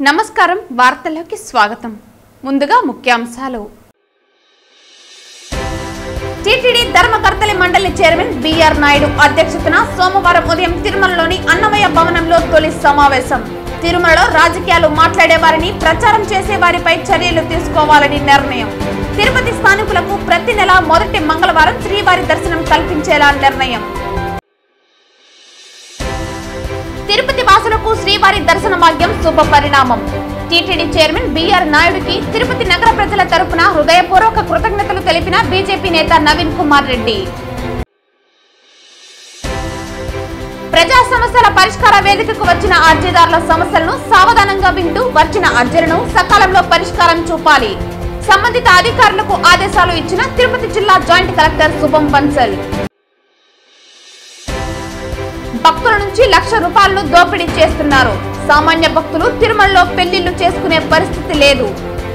నమస్కారం వార్తల్లోకి స్వాగతం ముందుగా ముఖ్యాంశాలు టీటీడీ ధర్మకర్తల మండలి చైర్మన్ బిఆర్ నాయుడు అధ్యక్షతన సోమవారం ఉదయం తిరుమలలోని అన్నమయ్య భవనంలో తొలి సమావేశం తిరుమలలో రాజకీయాలు మాట్లాడేవారిని ప్రచారం చేసే వారిపై చర్యలు తీసుకోవాలని నిర్ణయం తిరుపతి స్థానికులకు ప్రతి నెల మొదటి మంగళవారం శ్రీవారి దర్శనం కల్పించేలా నిర్ణయం తిరుపతి వాసులకు శ్రీవారి దర్శన భాగ్యం శుభ పరిణామం టీటీడీ చైర్మన్ బిఆర్ నాయుడుకి తిరుపతి నగర ప్రజల తరపున హృదయపూర్వక కృతజ్ఞతలు తెలిపిన బీజేపీ నేత నవీన్ కుమార్ రెడ్డి ప్రజా సమస్యల పరిష్కార వేదికకు వచ్చిన అర్జీదారుల సమస్యలను సావధానంగా వింటూ వచ్చిన అర్జీలను సకాలంలో పరిష్కారం చూపాలి సంబంధిత అధికారులకు ఆదేశాలు ఇచ్చిన తిరుపతి జిల్లా జాయింట్ కలెక్టర్ శుభం బన్సల్ భక్తుల నుంచి ₹1,00,000 దోపిడీ చేస్తున్నారు సామాన్య భక్తులు తిరుమలలో పెళ్లిళ్లు చేసుకునే పరిస్థితి లేదు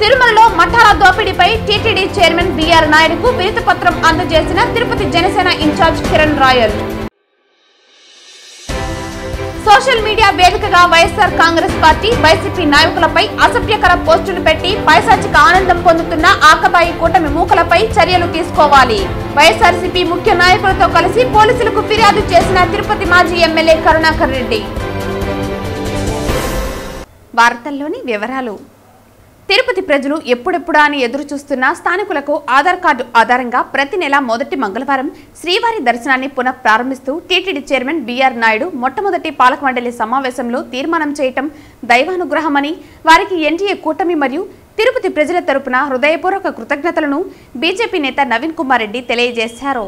తిరుమలలో మఠాల దోపిడీపై టీటీడీ చైర్మన్ బిఆర్ నాయుడుకు వినతి పత్రం అందజేసిన Tirupati Janasena in-charge Kiran Rayal social media వేదికగా వైఎస్ఆర్ కాంగ్రెస్ పార్టీ వైసీపీ నాయకులపై అసభ్యకర పోస్టులు పెట్టి పైశాచిక ఆనందం పొందుతున్న ఆకతాయి కూటమి మూకలపై చర్యలు తీసుకోవాలి వైఎస్ఆర్సీపీ ముఖ్య నాయకులతో కలిసి పోలీసులకు ఫిర్యాదు చేసిన తిరుపతి మాజీ ఎమ్మెల్యే కరుణాకర్ రెడ్డి వార్తల్లోని వివరాలు తిరుపతి ప్రజలు ఎప్పుడెప్పుడా అని ఎదురు చూస్తున్న స్థానికులకు ఆధార్ కార్డు ఆధారంగా ప్రతి నెల మొదటి మంగళవారం శ్రీవారి దర్శనాన్ని పునః ప్రారంభిస్తూ టీటీడీ చైర్మన్ బిఆర్ నాయుడు మొట్టమొదటి పాలక మండలి సమావేశంలో తీర్మానం చేయటం దైవానుగ్రహమని వారికి ఎన్డీఏ కూటమి మరియు తిరుపతి ప్రజల తరపున హృదయపూర్వక కృతజ్ఞతలను బీజేపీ నేత నవీన్ కుమార్ రెడ్డి తెలియజేశారు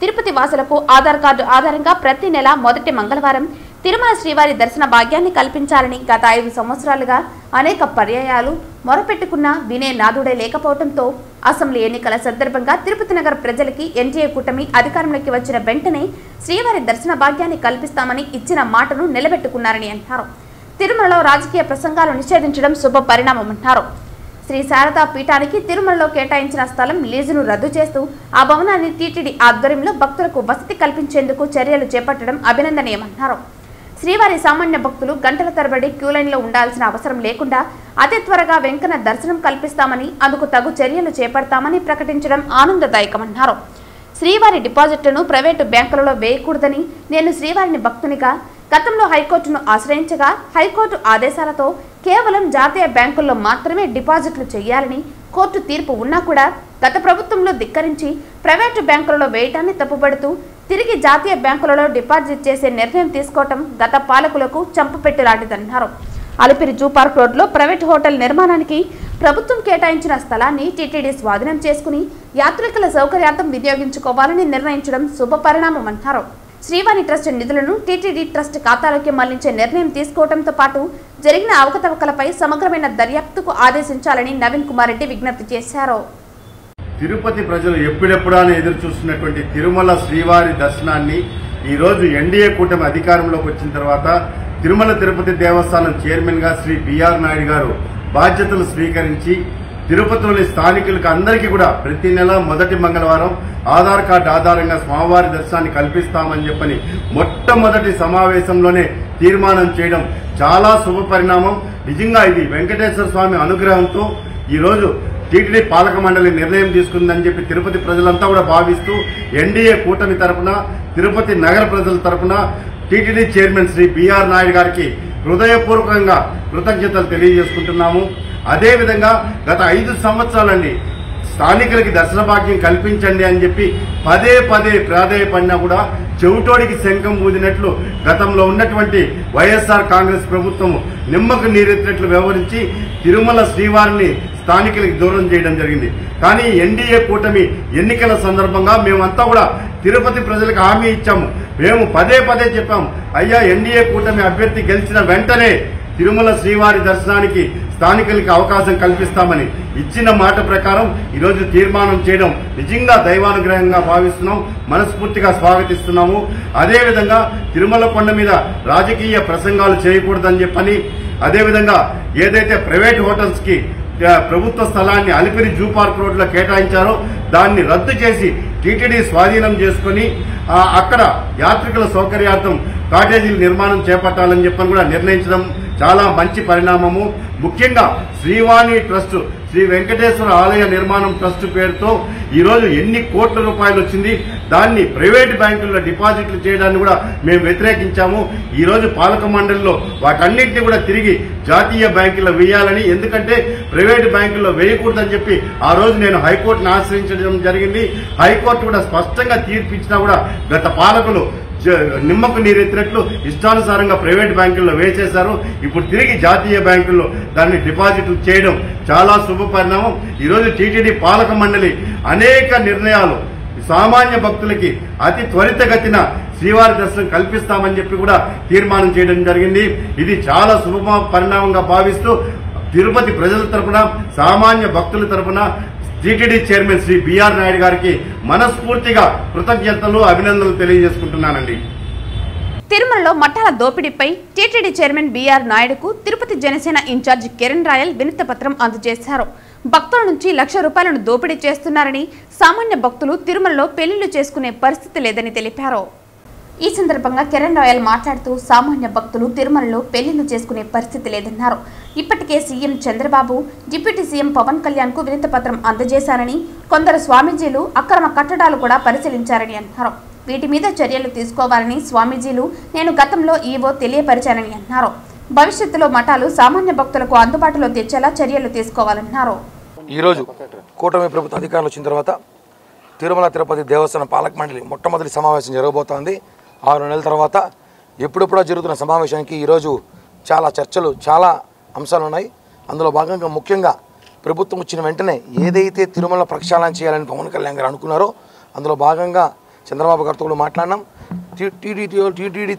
తిరుపతి వాసులకు ఆధార్ కార్డు ఆధారంగా ప్రతి నెల మొదటి మంగళవారం తిరుమల శ్రీవారి దర్శన భాగ్యాన్ని కల్పించాలని గత 5 సంవత్సరాలుగా అనేక పర్యాయాలు మొరపెట్టుకున్న వినే నాదుడే లేకపోవడంతో అసెంబ్లీ ఎన్నికల సందర్భంగా తిరుపతి నగర ప్రజలకి ఎన్డీఏ కూటమి అధికారంలోకి వచ్చిన వెంటనే శ్రీవారి దర్శన భాగ్యాన్ని కల్పిస్తామని ఇచ్చిన మాటను నిలబెట్టుకున్నారని అన్నారు తిరుమలలో రాజకీయ ప్రసంగాలు నిషేధించడం శుభ పరిణామమన్నారు శ్రీ శారదా పీఠానికి తిరుమలలో కేటాయించిన స్థలం లీజును రద్దు చేస్తూ ఆ భవనాన్ని టీటీడీ ఆధ్వర్యంలో భక్తులకు వసతి కల్పించేందుకు చర్యలు చేపట్టడం అభినందనీయమన్నారు శ్రీవారి సామాన్య భక్తులు గంటల తరబడి క్యూలైన్లో ఉండాల్సిన అవసరం లేకుండా అతి త్వరగా వెంకన్న దర్శనం కల్పిస్తామని అందుకు తగు చర్యలు చేపడతామని ప్రకటించడం ఆనందదాయకమన్నారు శ్రీవారి డిపాజిట్లను ప్రైవేటు బ్యాంకులలో వేయకూడదని నేను శ్రీవారిని భక్తునిగా గతంలో హైకోర్టును ఆశ్రయించగా హైకోర్టు ఆదేశాలతో కేవలం జాతీయ బ్యాంకుల్లో మాత్రమే డిపాజిట్లు చేయాలని కోర్టు తీర్పు ఉన్నా కూడా గత ప్రభుత్వంలో ధిక్కరించి ప్రైవేటు బ్యాంకులలో వేయటాన్ని తప్పుపడుతూ తిరిగి జాతీయ బ్యాంకులలో డిపాజిట్ చేసే నిర్ణయం తీసుకోవటం గత పాలకులకు చంపపెట్టు లాంటిదన్నారు అలిపిరి జూ పార్క్ రోడ్లో ప్రైవేట్ హోటల్ నిర్మాణానికి ప్రభుత్వం కేటాయించిన స్థలాన్ని టీటీడీ స్వాధీనం చేసుకుని యాత్రికుల సౌకర్యార్థం వినియోగించుకోవాలని నిర్ణయించడం శుభ పరిణామమన్నారు శ్రీవారి ట్రస్ట్ నిధులను టీటీడీ ట్రస్ట్ ఖాతాలోకి మళ్లించే నిర్ణయం తీసుకోవడంతో పాటు జరిగిన అవకతవకలపై సమగ్రమైన దర్యాప్తుకు ఆదేశించాలని నవీన్ కుమార్ రెడ్డి విజ్ఞప్తి చేశారు తిరుపతి ప్రజలు ఎప్పుడెప్పుడా ఎదురు చూస్తున్నటువంటి తిరుమల శ్రీవారి దర్శనాన్ని ఈ రోజు ఎన్డీఏ కూటమి అధికారంలోకి వచ్చిన తర్వాత తిరుమల తిరుపతి దేవస్థానం చైర్మన్ గా శ్రీ బిఆర్ నాయుడు గారు బాధ్యతలు స్వీకరించి తిరుపతిలోని స్థానికులకు అందరికీ కూడా ప్రతి నెల మొదటి మంగళవారం ఆధార్ కార్డు ఆధారంగా స్వామివారి దర్శనాన్ని కల్పిస్తామని చెప్పని మొట్టమొదటి సమావేశంలోనే తీర్మానం చేయడం చాలా శుభ పరిణామం నిజంగా ఇది వెంకటేశ్వర స్వామి అనుగ్రహంతో ఈ రోజు టీటీడీ పాలక మండలి నిర్ణయం తీసుకుందని చెప్పి తిరుపతి ప్రజలంతా కూడా భావిస్తూ ఎన్డీఏ కూటమి తరపున తిరుపతి నగర ప్రజల తరపున TTD chairman Shri BR Naidu గారికి హృదయపూర్వకంగా కృతజ్ఞతలు తెలియజేసుకుంటున్నాము అదేవిధంగా గత 5 సంవత్సరాలండి స్థానికులకి దర్శన భాగ్యం కల్పించండి అని చెప్పి పదే ప్రాధేయపడినా కూడా చెవిటోడికి శంఖం ఊదినట్లు గతంలో ఉన్నటువంటి వైఎస్ఆర్ కాంగ్రెస్ ప్రభుత్వం నిమ్మకు నీరెత్తినట్లు వ్యవహరించి తిరుమల శ్రీవారిని స్థానికులకి దూరం చేయడం జరిగింది కానీ ఎన్డీఏ కూటమి ఎన్నికల సందర్భంగా మేమంతా కూడా తిరుపతి ప్రజలకు హామీ ఇచ్చాము మేము పదే చెప్పాము అయ్యా ఎన్డీఏ కూటమి అభ్యర్థి గెలిచిన వెంటనే తిరుమల శ్రీవారి దర్శనానికి స్థానికులకి అవకాశం కల్పిస్తామని ఇచ్చిన మాట ప్రకారం ఈరోజు తీర్మానం చేయడం నిజంగా దైవానుగ్రహంగా భావిస్తున్నాం మనస్ఫూర్తిగా స్వాగతిస్తున్నాము అదేవిధంగా తిరుమల కొండ మీద రాజకీయ ప్రసంగాలు చేయకూడదని చెప్పని అదేవిధంగా ఏదైతే ప్రైవేట్ హోటల్స్ కి ప్రభుత్వ స్థలాన్ని అలిపిరి జూ పార్క్ రోడ్ లో కేటాయించారో దాన్ని రద్దు చేసి టీటీడీ స్వాధీనం చేసుకుని అక్కడ యాత్రికుల సౌకర్యార్థం కాటేజీల నిర్మాణం చేపట్టాలని చెప్పని కూడా నిర్ణయించడం చాలా మంచి పరిణామము. ముఖ్యంగా శ్రీవాణి ట్రస్ట్, శ్రీ వెంకటేశ్వర ఆలయ నిర్మాణం ట్రస్ట్ పేరుతో ఈరోజు ఎన్ని కోట్ల రూపాయలు వచ్చింది, దాన్ని ప్రైవేట్ బ్యాంకుల్లో డిపాజిట్లు చేయడాన్ని కూడా మేము వ్యతిరేకించాము. ఈరోజు పాలక మండలిలో వాటన్నింటినీ కూడా తిరిగి జాతీయ బ్యాంకుల్లో వేయాలని, ఎందుకంటే ప్రైవేట్ బ్యాంకుల్లో వేయకూడదని చెప్పి ఆ రోజు నేను హైకోర్టును ఆశ్రయించడం జరిగింది. హైకోర్టు కూడా స్పష్టంగా తీర్పిచ్చినా కూడా గత పాలకులు నిమ్మకు నీరెత్తినట్లు ఇష్టానుసారంగా ప్రైవేట్ బ్యాంకుల్లో వేసేశారు. ఇప్పుడు తిరిగి జాతీయ బ్యాంకుల్లో దాన్ని డిపాజిట్లు చేయడం చాలా శుభ పరిణామం. ఈరోజు టీటీడీ పాలక మండలి అనేక నిర్ణయాలు సామాన్య భక్తులకి అతి త్వరితగతిన శ్రీవారి దర్శనం కల్పిస్తామని చెప్పి కూడా తీర్మానం చేయడం జరిగింది. ఇది చాలా శుభ పరిణామంగా భావిస్తూ తిరుపతి ప్రజల తరపున, సామాన్య భక్తుల తరపున TTD chairman Shri BR Naidu గారికి మనస్ఫూర్తిగా కృతజ్ఞతలు, అభినందనలు తెలియజేసుకుంటున్నానండి. తిరుమలలో మఠాల దోపిడీపై టీటీడీ చైర్మన్ బిఆర్ నాయుడుకు తిరుపతి జనసేన ఇన్ఛార్జి కిరణ్ రాయల్ వినతిపత్రం అందజేశారు. భక్తుల నుంచి ₹1,00,000 దోపిడీ చేస్తున్నారని, సామాన్య భక్తులు తిరుమలలో పెళ్లిళ్లు చేసుకునే పరిస్థితి లేదని తెలిపారు. ఈ సందర్భంగా కిరణ్ రాయల్ మాట్లాడుతూ సామాన్య భక్తులు తిరుమలలో పెళ్లిళ్లు చేసుకునే పరిస్థితి లేదన్నారు. ఇప్పటికే CM Chandrababu, deputy CM Pawan Kalyan కు వినతిపత్రం అందజేశారని, కొందరు స్వామీజీలు అక్రమ కట్టడాలు కూడా పరిశీలించారని అన్నారు. వీటి మీద చర్యలు తీసుకోవాలని స్వామీజీలు నేను గతంలో ఈవో తెలియపరిచానని అన్నారు. భవిష్యత్తులో మఠాలు సామాన్య భక్తులకు అందుబాటులో తెచ్చేలా చర్యలు తీసుకోవాలన్నారు. ఈరోజు కూటమి ప్రభుత్వ అధికారులు వచ్చిన తర్వాత తిరుమల తిరుపతి దేవస్థానం పాలక మండలి మొట్టమొదటి సమావేశం జరగబోతోంది. 6 నెలల తర్వాత ఎప్పుడెప్పుడో జరుగుతున్న సమావేశానికి ఈరోజు చాలా చర్చలు, చాలా అంశాలు ఉన్నాయి. అందులో భాగంగా ముఖ్యంగా ప్రభుత్వం వచ్చిన వెంటనే ఏదైతే తిరుమల ప్రక్షాళన చేయాలని పవన్ కళ్యాణ్ గారు అనుకున్నారో అందులో భాగంగా చంద్రబాబు గారితో కూడా మాట్లాడినాం. టీటీడీ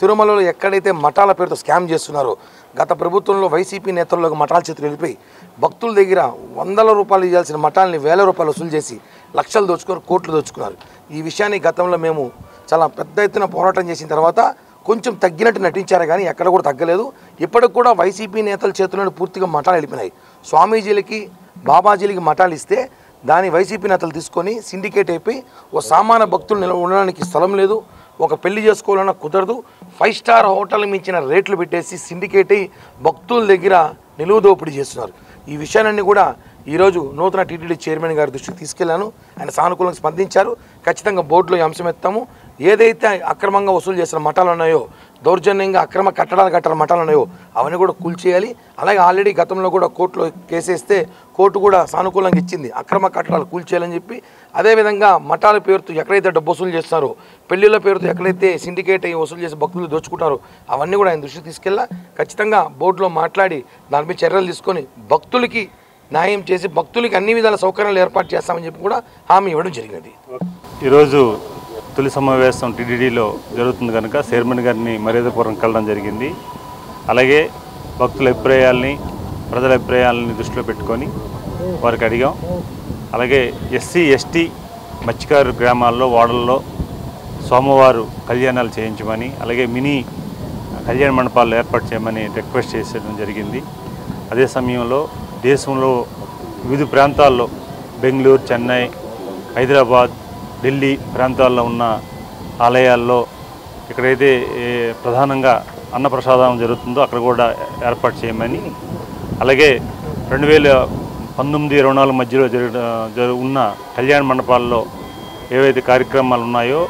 తిరుమలలో ఎక్కడైతే మఠాల పేరుతో స్కామ్ చేస్తున్నారో, గత ప్రభుత్వంలో వైసీపీ నేతల్లోకి మఠాల చేతులు వెళ్ళిపోయి భక్తుల దగ్గర ₹100 ఇవ్వాల్సిన మఠాలని ₹1,000 వసూలు చేసి లక్షలు దోచుకొని కోట్లు దోచుకున్నారు. ఈ విషయాన్ని గతంలో మేము చాలా పెద్ద ఎత్తున పోరాటం చేసిన తర్వాత కొంచెం తగ్గినట్టు నటించారు, కానీ ఎక్కడ కూడా తగ్గలేదు. ఇప్పటికి కూడా వైసీపీ నేతల చేతుల్లోనే పూర్తిగా మఠాలు వెళ్ళిపోయినాయి. స్వామీజీలకి, బాబాజీలకి మఠాలు ఇస్తే దాని వైసీపీ నేతలు తీసుకొని సిండికేట్ అయిపోయి ఓ సామాన్య భక్తులు ఉండడానికి స్థలం లేదు, ఒక పెళ్లి చేసుకోవాలన్నా కుదరదు, 5 స్టార్ హోటల్ మించిన రేట్లు పెట్టేసి సిండికేట్ అయ్యి భక్తుల దగ్గర నిలువ దోపిడీ చేస్తున్నారు. ఈ విషయాలన్నీ కూడా ఈరోజు నూతన టీటీడీ చైర్మన్ గారి దృష్టికి తీసుకెళ్లాను. ఆయన సానుకూలంగా స్పందించారు. ఖచ్చితంగా బోర్డులో ఈ అంశం ఎత్తాము. ఏదైతే అక్రమంగా వసూలు చేసిన మఠాలు ఉన్నాయో, దౌర్జన్యంగా అక్రమ కట్టడాలు కట్టిన మఠాలు ఉన్నాయో అవన్నీ కూడా కూల్చేయాలి. అలాగే ఆల్రెడీ గతంలో కూడా కోర్టులో కేసేస్తే కోర్టు కూడా సానుకూలంగా ఇచ్చింది, అక్రమ కట్టడాలు కూల్చేయాలని చెప్పి. అదేవిధంగా మఠాల పేరుతో ఎక్కడైతే డబ్బు వసూలు చేస్తున్నారో, పెళ్లిళ్ళ పేరుతో ఎక్కడైతే సిండికేట్ అయ్యి వసూలు చేసి భక్తులు దోచుకుంటారో అవన్నీ కూడా ఆయన దృష్టికి తీసుకెళ్ళా. ఖచ్చితంగా బోర్డులో మాట్లాడి దానిపై చర్యలు తీసుకొని భక్తులకి న్యాయం చేసి భక్తులకి అన్ని విధాల సౌకర్యాలు ఏర్పాటు చేస్తామని చెప్పి కూడా హామీ ఇవ్వడం జరిగింది. ఈరోజు తొలి సమావేశం టీటీడీలో జరుగుతుంది కనుక చైర్మన్ గారిని మర్యాదపూర్వకంగా కలవడం జరిగింది. అలాగే భక్తుల అభిప్రాయాలని, ప్రజల అభిప్రాయాలని దృష్టిలో పెట్టుకొని వారికి అడిగాం. అలాగే ఎస్సీ, ఎస్టీ మత్స్యకారు గ్రామాల్లో, వాడల్లో సోమవారం కళ్యాణాలు చేయించమని, అలాగే మినీ కళ్యాణ మండపాలు ఏర్పాటు చేయమని రిక్వెస్ట్ చేసేయడం జరిగింది. అదే సమయంలో దేశంలో వివిధ ప్రాంతాల్లో బెంగళూరు, చెన్నై, హైదరాబాద్, ఢిల్లీ ప్రాంతాల్లో ఉన్న ఆలయాల్లో ఎక్కడైతే ప్రధానంగా అన్నప్రసాదం జరుగుతుందో అక్కడ కూడా ఏర్పాటు చేయమని, అలాగే 2019-24 మధ్యలో ఉన్న కళ్యాణ మండపాల్లో ఏవైతే కార్యక్రమాలు ఉన్నాయో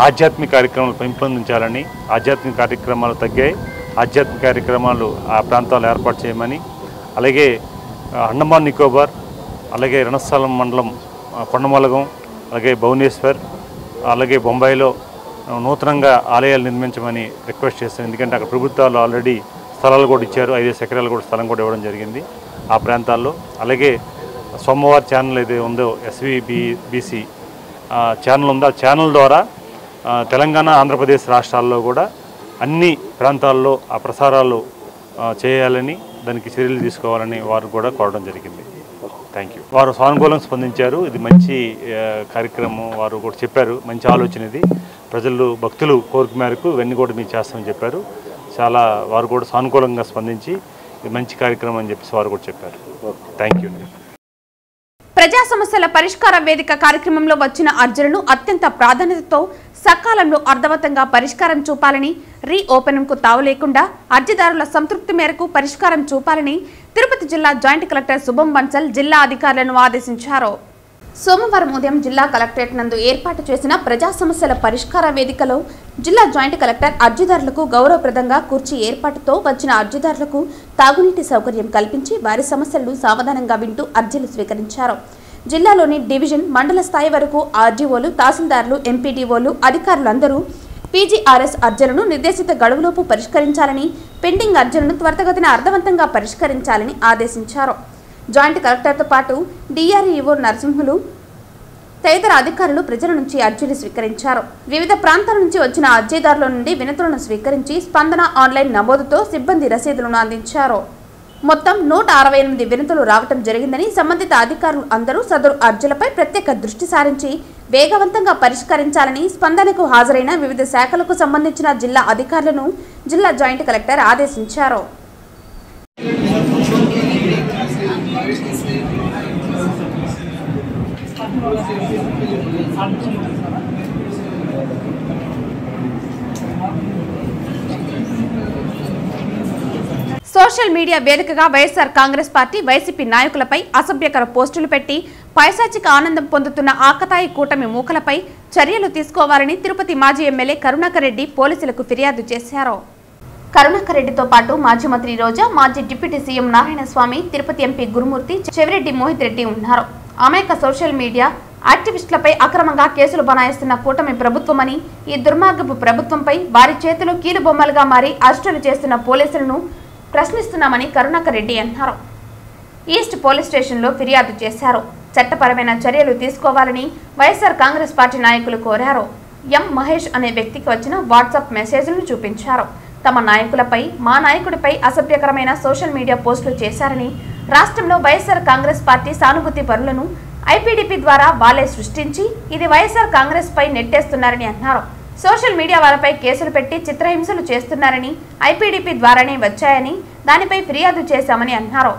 ఆధ్యాత్మిక కార్యక్రమాలు పెంపొందించాలని, ఆధ్యాత్మిక కార్యక్రమాలు తగ్గాయి, ఆధ్యాత్మిక కార్యక్రమాలు ఆ ప్రాంతాల్లో ఏర్పాటు చేయమని, అలాగే అండమాన్ నికోబార్, అలాగే రణస్థలం మండలం కొండమలగం, అలాగే భువనేశ్వర్, అలాగే బొంబాయిలో నూతనంగా ఆలయాలు నిర్మించమని రిక్వెస్ట్ చేస్తాను. ఎందుకంటే అక్కడ ప్రభుత్వాలు ఆల్రెడీ స్థలాలు కూడా ఇచ్చారు, 5 ఎకరాలు కూడా స్థలం కూడా ఇవ్వడం జరిగింది ఆ ప్రాంతాల్లో. అలాగే సోమవారం ఛానల్ ఏదైతే ఉందో SVBC ఛానల్ ఉందో ఆ ఛానల్ ద్వారా తెలంగాణ, ఆంధ్రప్రదేశ్ రాష్ట్రాల్లో కూడా అన్ని ప్రాంతాల్లో ఆ ప్రసారాలు చేయాలని, దానికి చర్యలు తీసుకోవాలని వారు కూడా కోరడం జరిగింది. Thank you. వారు సానుకూలంగా స్పందించారు. ఇది మంచి కార్యక్రమం, వారు కూడా చెప్పారు, మంచి ఆలోచన ఇది, ప్రజలు భక్తులు కోరిక మేరకు ఇవన్నీ కూడా మీరు చేస్తామని చెప్పారు. చాలా వారు కూడా సానుకూలంగా స్పందించి ఇది మంచి కార్యక్రమం అని చెప్పేసి వారు కూడా చెప్పారు. Thank you. ప్రజా సమస్యల పరిష్కార వేదిక కార్యక్రమంలో వచ్చిన అర్జీలను అత్యంత ప్రాధాన్యతతో సకాలంలో అర్థవంతంగా పరిష్కారం చూపాలని, రీఓపెనింగ్ కు తావు లేకుండా అర్జీదారుల సంతృప్తి మేరకు పరిష్కారం చూపాలని తిరుపతి జిల్లా జాయింట్ కలెక్టర్ శుభం బన్సల్ జిల్లా అధికారులను ఆదేశించారు. సోమవారం ఉదయం జిల్లా కలెక్టరేట్ నందు ఏర్పాటు చేసిన ప్రజా సమస్యల పరిష్కార వేదికలో జిల్లా జాయింట్ కలెక్టర్ అర్జీదారులకు గౌరవప్రదంగా కుర్చీ ఏర్పాటుతో వచ్చిన అర్జీదారులకు తాగునీటి సౌకర్యం కల్పించి వారి సమస్యలను సావధానంగా వింటూ అర్జీలు స్వీకరించారు. జిల్లాలోని డివిజన్, మండల స్థాయి వరకు ఆర్డీఓలు, తహసీల్దార్లు, ఎంపీడీఓలు అధికారులందరూ పీజీఆర్ఎస్ అర్జీలను నిర్దేశిత గడువులోపు పరిష్కరించాలని, పెండింగ్ అర్జీలను త్వరితగతిన అర్థవంతంగా పరిష్కరించాలని ఆదేశించారు. జాయింట్ కలెక్టర్తో పాటు డిఆర్ఈఓ నరసింహులు తదితర అధికారులు ప్రజల నుంచి అర్జీలు స్వీకరించారు. వివిధ ప్రాంతాల నుంచి వచ్చిన అర్జీదారుల నుండి వినతులను స్వీకరించి స్పందన ఆన్లైన్ నమోదుతో సిబ్బంది రసీదులను అందించారు. మొత్తం 168 వినతులు రావటం జరిగిందని, సంబంధిత అధికారులు అందరూ సదరు అర్జీలపై ప్రత్యేక దృష్టి సారించి వేగవంతంగా పరిష్కరించాలని స్పందనకు హాజరైన వివిధ శాఖలకు సంబంధించిన జిల్లా అధికారులను జిల్లా జాయింట్ కలెక్టర్ ఆదేశించారు. సోషల్ మీడియా వేదికగా వైఎస్ఆర్ కాంగ్రెస్ పార్టీ, వైసీపీ నాయకులపై అసభ్యకర పోస్టులు పెట్టి పైశాచిక ఆనందం పొందుతున్న ఆకతాయి కూటమి మూకలపై చర్యలు తీసుకోవాలని తిరుపతి మాజీ ఎమ్మెల్యే కరుణాకర్ రెడ్డి పోలీసులకు ఫిర్యాదు చేశారు. కరుణాకర్ రెడ్డితో పాటు మాజీ మంత్రి రోజా, మాజీ deputy CM Narayanaswamy, Tirupati MP Gurumurthy, Chevireddy Mohit Reddy ఉన్నారు. అమాయక సోషల్ మీడియా యాక్టివిస్టులపై అక్రమంగా కేసులు బనాయిస్తున్న కూటమి ప్రభుత్వమని, ఈ దుర్మార్గపు ప్రభుత్వంపై వారి చేతిలో కీలుబొమ్మలుగా మారి అరెస్టులు చేస్తున్న పోలీసులను ప్రశ్నిస్తున్నామని కరుణాకర్ రెడ్డి అన్నారు. ఈస్ట్ పోలీస్ స్టేషన్లో ఫిర్యాదు చేశారు. చట్టపరమైన చర్యలు తీసుకోవాలని వైఎస్ఆర్ కాంగ్రెస్ పార్టీ నాయకులు కోరారు. ఎం మహేష్ అనే వ్యక్తికి వచ్చిన వాట్సాప్ మెసేజ్లను చూపించారు. తమ నాయకులపై, మా నాయకుడిపై అసభ్యకరమైన సోషల్ మీడియా పోస్టులు చేశారని, రాష్ట్రంలో వైఎస్ఆర్ కాంగ్రెస్ పార్టీ సానుభూతి పరులను ఐపీడీపీ ద్వారా వాళ్లే సృష్టించి ఇది వైఎస్ఆర్ కాంగ్రెస్ పై నెట్టేస్తున్నారని అన్నారు. సోషల్ మీడియా వారిపై కేసులు పెట్టి చిత్రహింసలు చేస్తున్నారని, ఐపీడీపీ ద్వారానే వచ్చాయని దానిపై ఫిర్యాదు చేశామని అన్నారు.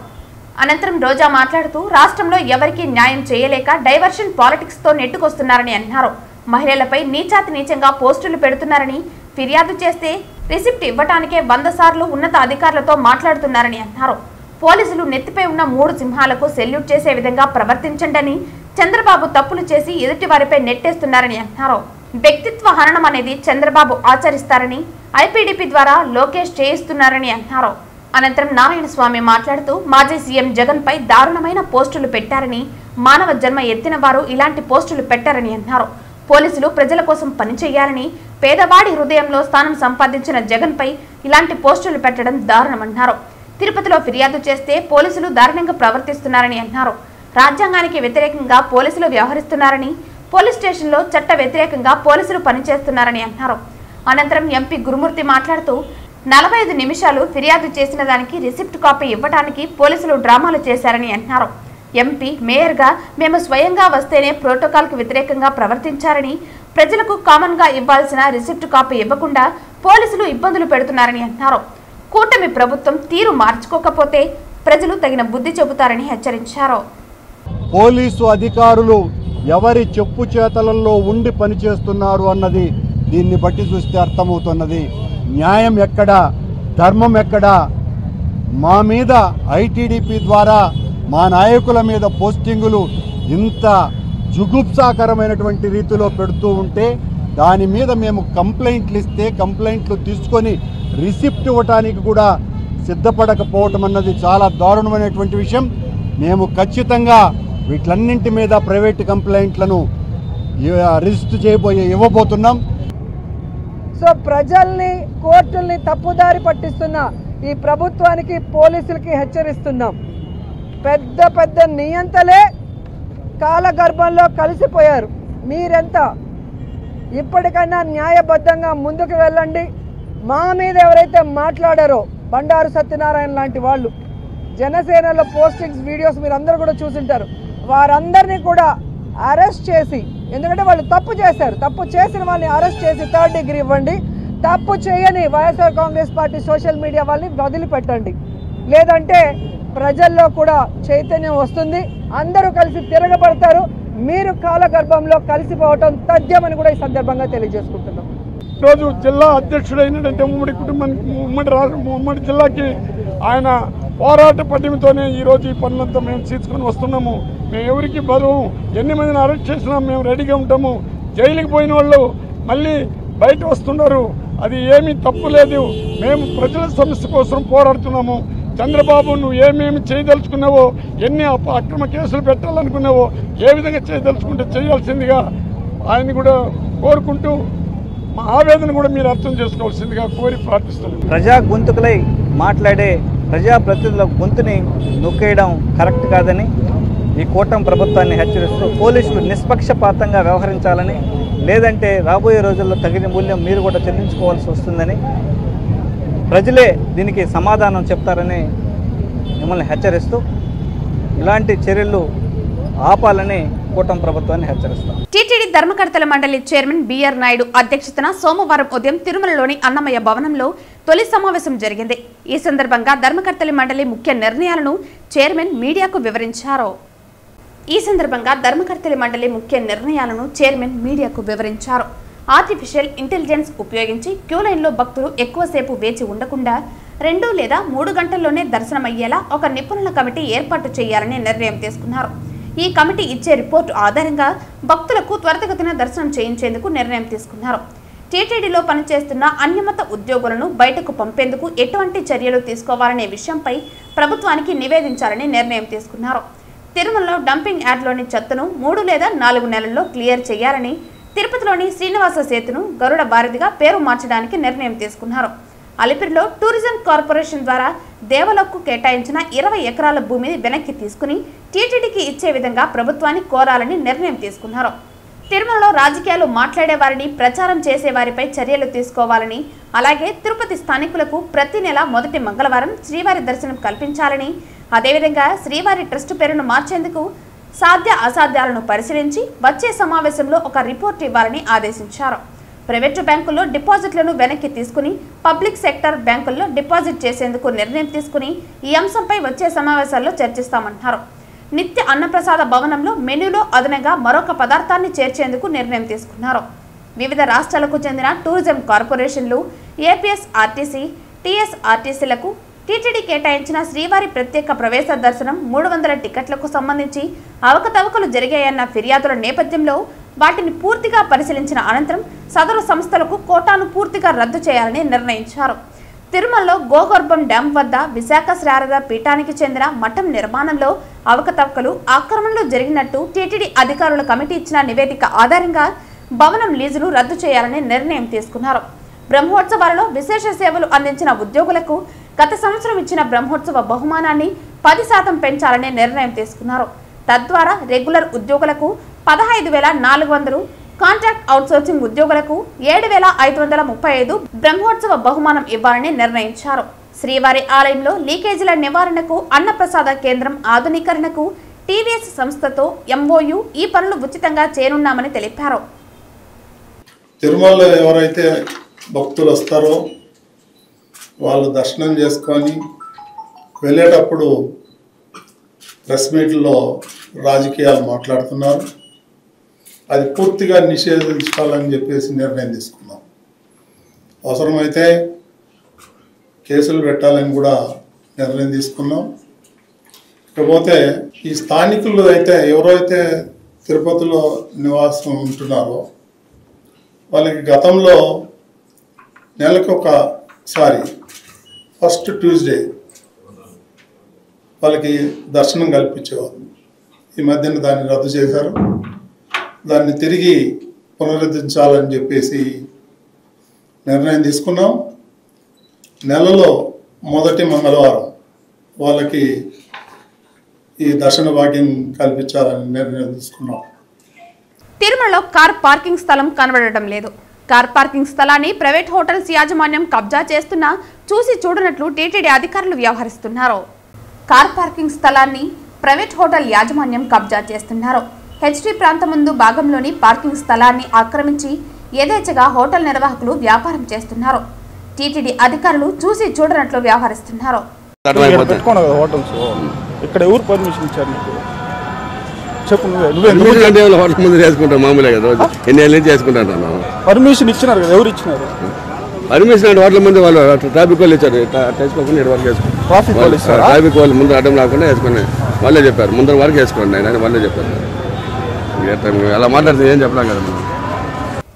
అనంతరం రోజా మాట్లాడుతూ రాష్ట్రంలో ఎవరికీ న్యాయం చేయలేక డైవర్షన్ పాలిటిక్స్ తో నెట్టుకొస్తున్నారని అన్నారు. మహిళలపై నీచాతి నీచంగా పోస్టులు పెడుతున్నారని, ఫిర్యాదు చేస్తే రిసిప్ట్ ఇవ్వటానికే 100 సార్లు ఉన్నత అధికారులతో మాట్లాడుతున్నారని అన్నారు. పోలీసులు నెత్తిపై ఉన్న 3 సింహాలకు సెల్యూట్ చేసే విధంగా ప్రవర్తించండని, చంద్రబాబు తప్పులు చేసి ఎదుటి వారిపై నెట్టేస్తున్నారని అన్నారు. వ్యక్తిత్వ హననం అనేది చంద్రబాబు ఆచరిస్తారని, ఐపీడీపీ ద్వారా లోకేష్ చేయిస్తున్నారని అన్నారు. అనంతరం నారాయణస్వామి మాట్లాడుతూ మాజీ సీఎం జగన్ పై దారుణమైన పోస్టులు పెట్టారని, మానవ జన్మ ఎత్తిన వారు ఇలాంటి పోస్టులు పెట్టారని అన్నారు. పోలీసులు ప్రజల కోసం పనిచేయాలని, పేదవాడి హృదయంలో స్థానం సంపాదించిన జగన్ పై ఇలాంటి పోస్టులు పెట్టడం దారుణమన్నారు. తిరుపతిలో ఫిర్యాదు చేస్తే పోలీసులు దారుణంగా ప్రవర్తిస్తున్నారని అన్నారు. రాజ్యాంగానికి వ్యతిరేకంగా పోలీసులు వ్యవహరిస్తున్నారని, పోలీస్ స్టేషన్లో చట్ట వ్యతిరేకంగా పోలీసులు పనిచేస్తున్నారని అన్నారు. అనంతరం ఎంపీ గురుమూర్తి మాట్లాడుతూ 45 నిమిషాలు ఫిర్యాదు చేసిన దానికి రిసిప్ట్ కాపీ ఇవ్వడానికి పోలీసులు డ్రామాలు చేశారని అన్నారు. ఎంపీ, మేయర్గా మేము స్వయంగా వస్తేనే ప్రోటోకాల్కు వ్యతిరేకంగా ప్రవర్తించారని, ప్రజలకు కామన్గా ఇవ్వాల్సిన రిసిప్ట్ కాపీ ఇవ్వకుండా పోలీసులు ఇబ్బందులు పెడుతున్నారని అన్నారు. కూటమి ప్రభుత్వం తీరు మార్చుకోకపోతే ప్రజలు తగిన బుద్ధి చెబుతారని హెచ్చరించారు. పోలీసు అధికారులు ఎవరి చెప్పు చేతలలో ఉండి పనిచేస్తున్నారు అన్నది దీన్ని బట్టి చూస్తే అర్థమవుతున్నది. న్యాయం ఎక్కడా, ధర్మం ఎక్కడా? మా మీద ఐటీడీపీ ద్వారా మా నాయకుల మీద పోస్టింగులు ఇంత జుగుప్సాకరమైనటువంటి రీతిలో పెడుతూ ఉంటే దాని మీద మేము కంప్లైంట్లు ఇస్తే కంప్లైంట్లు తీసుకొని రిసిప్ట్ ఇవ్వటానికి కూడా సిద్ధపడకపోవటం అన్నది చాలా దారుణమైనటువంటి విషయం. మేము ఖచ్చితంగా వీటన్నింటి మీద ప్రైవేట్ కంప్లైంట్లను రిజిస్టర్ ఇవ్వబోతున్నాం. సో ప్రజల్ని, కోర్టుల్ని తప్పుదారి పట్టిస్తున్న ఈ ప్రభుత్వానికి, పోలీసులకి హెచ్చరిస్తున్నాం. పెద్ద పెద్ద నియంతలే కాలగర్భంలో కలిసిపోయారు. మీరెంత ఇప్పటికైనా న్యాయబద్ధంగా ముందుకు వెళ్ళండి. మా మీద ఎవరైతే మాట్లాడారో బండారు సత్యనారాయణ లాంటి వాళ్ళు, జనసేనలో పోస్టింగ్స్ వీడియోస్ మీరు అందరూ కూడా చూసుంటారు, వారందరినీ కూడా అరెస్ట్ చేసి, ఎందుకంటే వాళ్ళు తప్పు చేశారు, తప్పు చేసిన వాళ్ళని అరెస్ట్ చేసి 3rd డిగ్రీ ఇవ్వండి. తప్పు చేయని YSR Congress party social media వాళ్ళని వదిలిపెట్టండి. లేదంటే ప్రజల్లో కూడా చైతన్యం వస్తుంది, అందరూ కలిసి తిరగబడతారు. మీరు కాలగర్భంలో కలిసిపోవటం తథ్యమని కూడా ఈ సందర్భంగా తెలియజేసుకుంటున్నాం. ఈరోజు జిల్లా అధ్యక్షుడైనటువంటి ఉమ్మడి జిల్లాకి ఆయన పోరాట పటిమతోనే ఈరోజు ఈ పనులంతా మేము తీసుకొని వస్తున్నాము. మేము ఎవరికి బరువు, ఎన్ని మందిని అరెస్ట్ చేసినా మేము రెడీగా ఉంటాము. జైలుకి పోయిన వాళ్ళు మళ్ళీ బయట వస్తున్నారు, అది ఏమీ తప్పు లేదు. మేము ప్రజల సమస్య కోసం పోరాడుతున్నాము. చంద్రబాబు నువ్వు ఏమేమి చేయదలుచుకున్నావో, ఎన్ని అక్రమ కేసులు పెట్టాలనుకున్నావో, ఏ విధంగా చేయదలుచుకుంటే చేయాల్సిందిగా ఆయన కూడా కోరుకుంటూ మా ఆవేదన కూడా మీరు అర్థం చేసుకోవాల్సిందిగా కోరి ప్రార్థిస్తున్నాం. ప్రజా గొంతుకులై మాట్లాడే ప్రజాప్రతినిధుల గొంతుని నొక్కేయడం కరెక్ట్ కాదని ఈ కూటమి ప్రభుత్వాన్ని హెచ్చరిస్తూ పోలీసులు నిష్పక్షపాతంగా వ్యవహరించాలని, లేదంటే రాబోయే రోజుల్లో తగిన మూల్యం మీరు కూడా చెల్లించుకోవాల్సి వస్తుందని, ప్రజలే దీనికి సమాధానం చెప్తారని మిమ్మల్ని హెచ్చరిస్తూ ఇలాంటి చర్యలు ఆపాలని కూటమి ప్రభుత్వాన్ని హెచ్చరిస్తాం. టీటీడీ ధర్మకర్తల మండలి చైర్మన్ బిఆర్ నాయుడు అధ్యక్షతన సోమవారం ఉదయం తిరుమలలోని అన్నమయ్య భవనంలో తొలి సమావేశం జరిగింది. ఈ సందర్భంగా ధర్మకర్తల మండలి ముఖ్య నిర్ణయాలను చైర్మన్ మీడియాకు వివరించారు. ఆర్టిఫిషియల్ ఇంటెలిజెన్స్ ఉపయోగించి క్యూ లైన్లో భక్తులు ఎక్కువసేపు వేచి ఉండకుండా 2 లేదా 3 గంటల్లోనే దర్శనమయ్యేలా ఒక నిపుణుల కమిటీ ఏర్పాటు చేయాలని నిర్ణయం తీసుకున్నారు. ఈ కమిటీ ఇచ్చే రిపోర్టు ఆధారంగా భక్తులకు త్వరితగతిన దర్శనం చేయించేందుకు నిర్ణయం తీసుకున్నారు. టీటీడీలో పనిచేస్తున్న అన్యమత ఉద్యోగులను బయటకు పంపేందుకు ఎటువంటి చర్యలు తీసుకోవాలనే విషయంపై ప్రభుత్వానికి నివేదించాలని నిర్ణయం తీసుకున్నారు. తిరుమలలో డంపింగ్ యార్డ్లోని చెత్తను 3 లేదా 4 నెలల్లో క్లియర్ చేయాలని, తిరుపతిలోని శ్రీనివాస సేతును గరుడ భారతిగా పేరు మార్చడానికి నిర్ణయం తీసుకున్నారు. అలిపిరిలో టూరిజం కార్పొరేషన్ ద్వారా దేవలోక్కు కేటాయించిన 20 ఎకరాల భూమిని వెనక్కి తీసుకుని టీటీడీకి ఇచ్చే విధంగా ప్రభుత్వాన్ని కోరాలని నిర్ణయం తీసుకున్నారు. తిరుమలలో రాజకీయాలు మాట్లాడేవారిని, ప్రచారం చేసేవారిపై చర్యలు తీసుకోవాలని, అలాగే తిరుపతి స్థానికులకు ప్రతి నెల మొదటి మంగళవారం శ్రీవారి దర్శనం కల్పించాలని, అదేవిధంగా శ్రీవారి ట్రస్ట్ పేరును మార్చేందుకు సాధ్య అసాధ్యాలను పరిశీలించి వచ్చే సమావేశంలో ఒక రిపోర్ట్ ఇవ్వాలని ఆదేశించారు. ప్రైవేటు బ్యాంకుల్లో డిపాజిట్లను వెనక్కి తీసుకుని పబ్లిక్ సెక్టర్ బ్యాంకుల్లో డిపాజిట్ చేసేందుకు నిర్ణయం తీసుకుని ఈ అంశంపై వచ్చే సమావేశాల్లో చర్చిస్తామంటున్నారు. నిత్య అన్నప్రసాద భవనంలో మెనూలో అదనంగా మరొక పదార్థాన్ని చేర్చేందుకు నిర్ణయం తీసుకున్నారు. వివిధ రాష్ట్రాలకు చెందిన టూరిజం కార్పొరేషన్లు, ఏపీఎస్ఆర్టీసీ, టీఎస్ఆర్టీసీలకు టీటీడీ కేటాయించిన శ్రీవారి ప్రత్యేక ప్రవేశ దర్శనం 300 టికెట్లకు సంబంధించి అవకతవకలు జరిగాయన్న ఫిర్యాదుల నేపథ్యంలో వాటిని పూర్తిగా పరిశీలించిన అనంతరం సదరు సంస్థలకు కోటాను పూర్తిగా రద్దు చేయాలని నిర్ణయించారు. తిరుమలలో గోగర్భం డ్యాం వద్ద విశాఖ శారద పీఠానికి చెందిన మఠం నిర్మాణంలో అవకతవకలు, ఆక్రమణలు జరిగినట్టు టీటీడీ అధికారుల కమిటీ ఇచ్చిన నివేదిక ఆధారంగా భవనం లీజును రద్దు చేయాలని నిర్ణయం తీసుకున్నారు. బ్రహ్మోత్సవాలలో విశేష సేవలు అందించిన ఉద్యోగులకు గత సంవత్సరం ఇచ్చిన బ్రహ్మోత్సవ బహుమానాన్ని 10% పెంచాలని నిర్ణయం తీసుకున్నారు. తద్వారా రెగ్యులర్ ఉద్యోగులకు 15,400, కాంట్రాక్ట్ అవుట్సోర్సింగ్ ఉద్యోగులకు 7,535 బ్రహ్మోత్సవ బహుమానం ఇవ్వాలని నిర్ణయించారు. శ్రీవారి ఆలయంలో లీకేజీల నివారణకు, అన్నప్రసాద కేంద్రం ఆధునీకరణకు టీవీఎస్ సంస్థతో MOU, ఈ పనులు ఉచితంగా చేయనున్నామని తెలిపారు. తిరుమలలో ఎవరైతే భక్తులు వస్తారో వాళ్ళు దర్శనం చేసుకొని వెళ్ళేటప్పుడు ప్రెస్ మీట్లో రాజకీయాలు మాట్లాడుతున్నారు. అది పూర్తిగా నిషేధించాలని చెప్పేసి నిర్ణయం తీసుకున్నాం. అవసరమైతే కేసులు పెట్టాలని కూడా నిర్ణయం తీసుకున్నాం. ఇకపోతే ఈ స్థానికులు అయితే ఎవరైతే తిరుపతిలో నివాసం ఉంటున్నారో వాళ్ళకి గతంలో నెలకు ఒకసారి ఫస్ట్ ట్యూస్డే వాళ్ళకి దర్శనం కల్పించేవారు. ఈ మధ్యన దాన్ని రద్దు చేశారు. దాన్ని తిరిగి పునరుద్ధరించాలని చెప్పేసి నిర్ణయం తీసుకున్నాం. నెలలో మొదటి మంగళవారం వాళ్ళకి ఈ దర్శన భాగ్యం కల్పించాలని నిర్ణయం తీసుకున్నాం. తిరుమలలో కార్ పార్కింగ్ స్థలం కనబడటం లేదు. కార్ పార్కింగ్ స్థలాన్ని ప్రైవేట్ హోటల్స్ యాజమాన్యం కబ్జా చేస్తున్నా చూసి చూడనట్లు టీటీడీ అధికారులు వ్యవహరిస్తున్నారు. కార్ పార్కింగ్ స్థలాన్ని ప్రైవేట్ హోటల్ యాజమాన్యం కబ్జా చేస్తున్నారు. హెచ్టీ ప్రాంతం ముందు భాగంలోని పార్కింగ్ స్థలాన్ని ఆక్రమించి యథేచ్ఛగా హోటల్ నిర్వాహకులు వ్యాపారం చేస్తున్నారు. టీటీడీ అధికారులు చూసి చూడనట్లు వ్యవహరిస్తున్నారు. పెట్టుకోను కదా హోటల్స్, ఇక్కడ ఎవరు పర్మిషన్ ఇచ్చారు నీకు? చెప్పు హోటల్ ముందు చేసుకుంటాం మామూలుగా కదా, ఎన్ని ఏళ్ళ నుంచి చేసుకుంటాను. పర్మిషన్ ఇచ్చినారు కదా, ఎవరు ఇచ్చినారు పర్మిషన్? అంటే హోటల్ ముందు వాళ్ళు ట్రాఫిక్ వాళ్ళు ఇచ్చారు, చేసుకోకుండా ఇటు వరకు వేసుకోండి. ట్రాఫిక్ వాళ్ళు ముందు అడ్డం రాకుండా వేసుకుని వాళ్ళే చెప్పారు, ముందర వరకు వేసుకోండి ఆయన వాళ్ళే చెప్పారు. అలా మాట్లాడితే ఏం చెప్పలేం కదా మనం.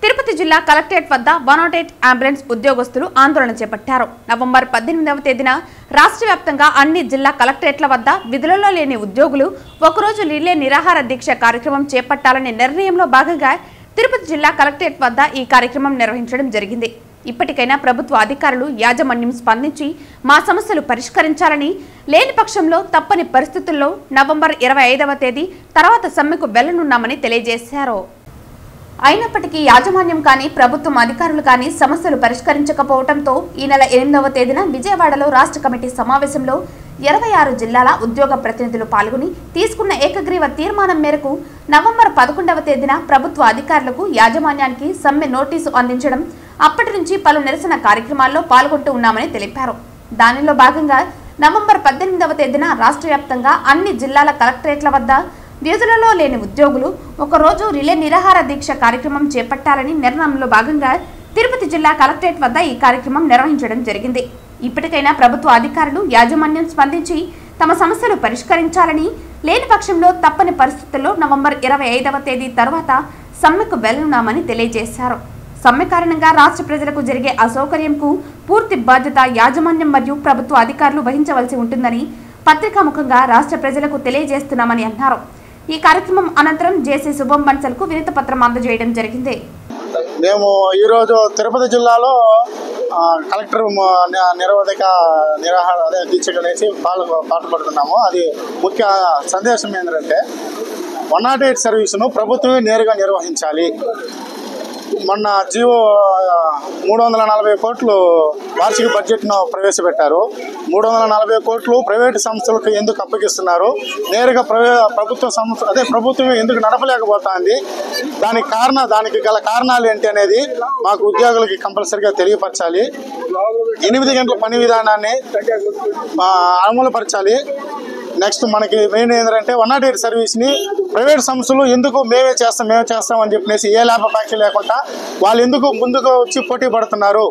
తిరుపతి జిల్లా కలెక్టరేట్ వద్ద 108 అంబులెన్స్ ఉద్యోగస్తులు ఆందోళన చేపట్టారు. నవంబర్ 18వ తేదీన రాష్ట్ర వ్యాప్తంగా అన్ని జిల్లా కలెక్టరేట్ల వద్ద విధులలో లేని ఉద్యోగులు ఒకరోజు రిలే నిరాహార దీక్ష కార్యక్రమం చేపట్టాలనే నిర్ణయంలో భాగంగా తిరుపతి జిల్లా కలెక్టరేట్ వద్ద ఈ కార్యక్రమం నిర్వహించడం జరిగింది. ఇప్పటికైనా ప్రభుత్వ అధికారులు యాజమాన్యం స్పందించి మా సమస్యలు పరిష్కరించాలని, లేని పక్షంలో తప్పని పరిస్థితుల్లో నవంబర్ 25వ తేదీ తర్వాత సమ్మెకు వెళ్లనున్నామని తెలియజేశారు. అయినప్పటికీ యాజమాన్యం కానీ ప్రభుత్వం అధికారులు కానీ సమస్యలు పరిష్కరించకపోవడంతో ఈ నెల 8వ తేదీన విజయవాడలో రాష్ట్ర కమిటీ సమావేశంలో 26 జిల్లాల ఉద్యోగ ప్రతినిధులు పాల్గొని తీసుకున్న ఏకగ్రీవ తీర్మానం మేరకు నవంబర్ 11వ తేదీన ప్రభుత్వ అధికారులకు యాజమాన్యానికి సమ్మె నోటీసు అందించడం, అప్పటి నుంచి పలు నిరసన కార్యక్రమాల్లో పాల్గొంటూ ఉన్నామని తెలిపారు. దానిలో భాగంగా నవంబర్ 18వ తేదీన రాష్ట్ర వ్యాప్తంగా అన్ని జిల్లాల కలెక్టరేట్ల వద్ద విధులలో లేని ఉద్యోగులు ఒకరోజు రిలే నిరాహార దీక్ష కార్యక్రమం చేపట్టాలని నిర్ణయంలో భాగంగా తిరుపతి జిల్లా కలెక్టరేట్ వద్ద ఈ కార్యక్రమం నిర్వహించడం జరిగింది. ఇప్పటికైనా ప్రభుత్వ అధికారులు యాజమాన్యం స్పందించి తమ సమస్యలు పరిష్కరించాలని, లేని పక్షంలో తప్పని పరిస్థితుల్లో నవంబర్ 25వ తేదీ తర్వాత సమ్మెకు వెళ్లనున్నామని తెలియజేశారు. సమ్మె కారణంగా రాష్ట్ర ప్రజలకు జరిగే అసౌకర్యంకు పూర్తి బాధ్యత యాజమాన్యం మరియు ప్రభుత్వ అధికారులు వహించవలసి ఉంటుందని పత్రికాముఖంగా రాష్ట్ర ప్రజలకు తెలియజేస్తున్నామని అన్నారు. ఈ కార్యక్రమం అనంతరం జేసీ శుభం బన్సల్కు వినతి పత్రం అందజేయడం జరిగింది. మేము ఈరోజు తిరుపతి జిల్లాలో కలెక్టర్ నిరోధక నిరాహార దీక్ష అనేసి పాటుపడుతున్నాము. అది ముఖ్య సందేశం ఏంటంటే 108 సర్వీసును ప్రభుత్వమే నేరుగా నిర్వహించాలి. మొన్న జియో 340 కోట్లు వార్షిక బడ్జెట్ను ప్రవేశపెట్టారు. 340 కోట్లు ప్రైవేటు సంస్థలకు ఎందుకు అప్పగిస్తున్నారు? నేరుగా ప్రభుత్వ సంస్థ ప్రభుత్వం ఎందుకు నడపలేకపోతుంది? దానికి గల కారణాలు ఏంటి అనేది మాకు ఉద్యోగులకి కంపల్సరిగా తెలియపరచాలి. 8 గంటల పని విధానాన్ని అమలుపరచాలి. నెక్స్ట్ మనకి మెయిన్ ఏంటంటే 108 సర్వీస్ని ప్రైవేట్ సంస్థలు ఎందుకు మేమే చేస్తాం అని చెప్పేసి ఏ లాభాపేక్ష లేకుండా వాళ్ళు ఎందుకు ముందుకు వచ్చి పోటీ పడుతున్నారు?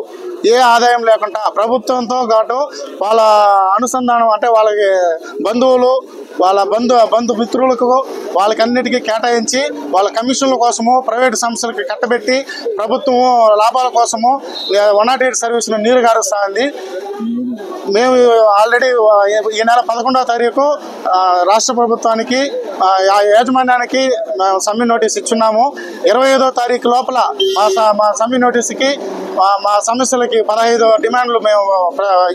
ఏ ఆదాయం లేకుండా ప్రభుత్వంతో పాటు వాళ్ళ అనుసంధానం అంటే వాళ్ళకి బంధువులు వాళ్ళ బంధు మిత్రులకు వాళ్ళకన్నిటికీ కేటాయించి వాళ్ళ కమిషన్ల కోసము ప్రైవేట్ సంస్థలకి కట్టబెట్టి ప్రభుత్వము లాభాల కోసము 108 సర్వీసును నీరు గారుస్తుంది. మేము ఆల్రెడీ ఈ నెల 11వ తారీఖు రాష్ట్ర ప్రభుత్వానికి యాజమాన్యానికి సమ్మె నోటీస్ ఇచ్చున్నాము. 25వ తారీఖు లోపల మా సమ్మె నోటీసుకి మా సమస్యలకి 15 డిమాండ్లు మేము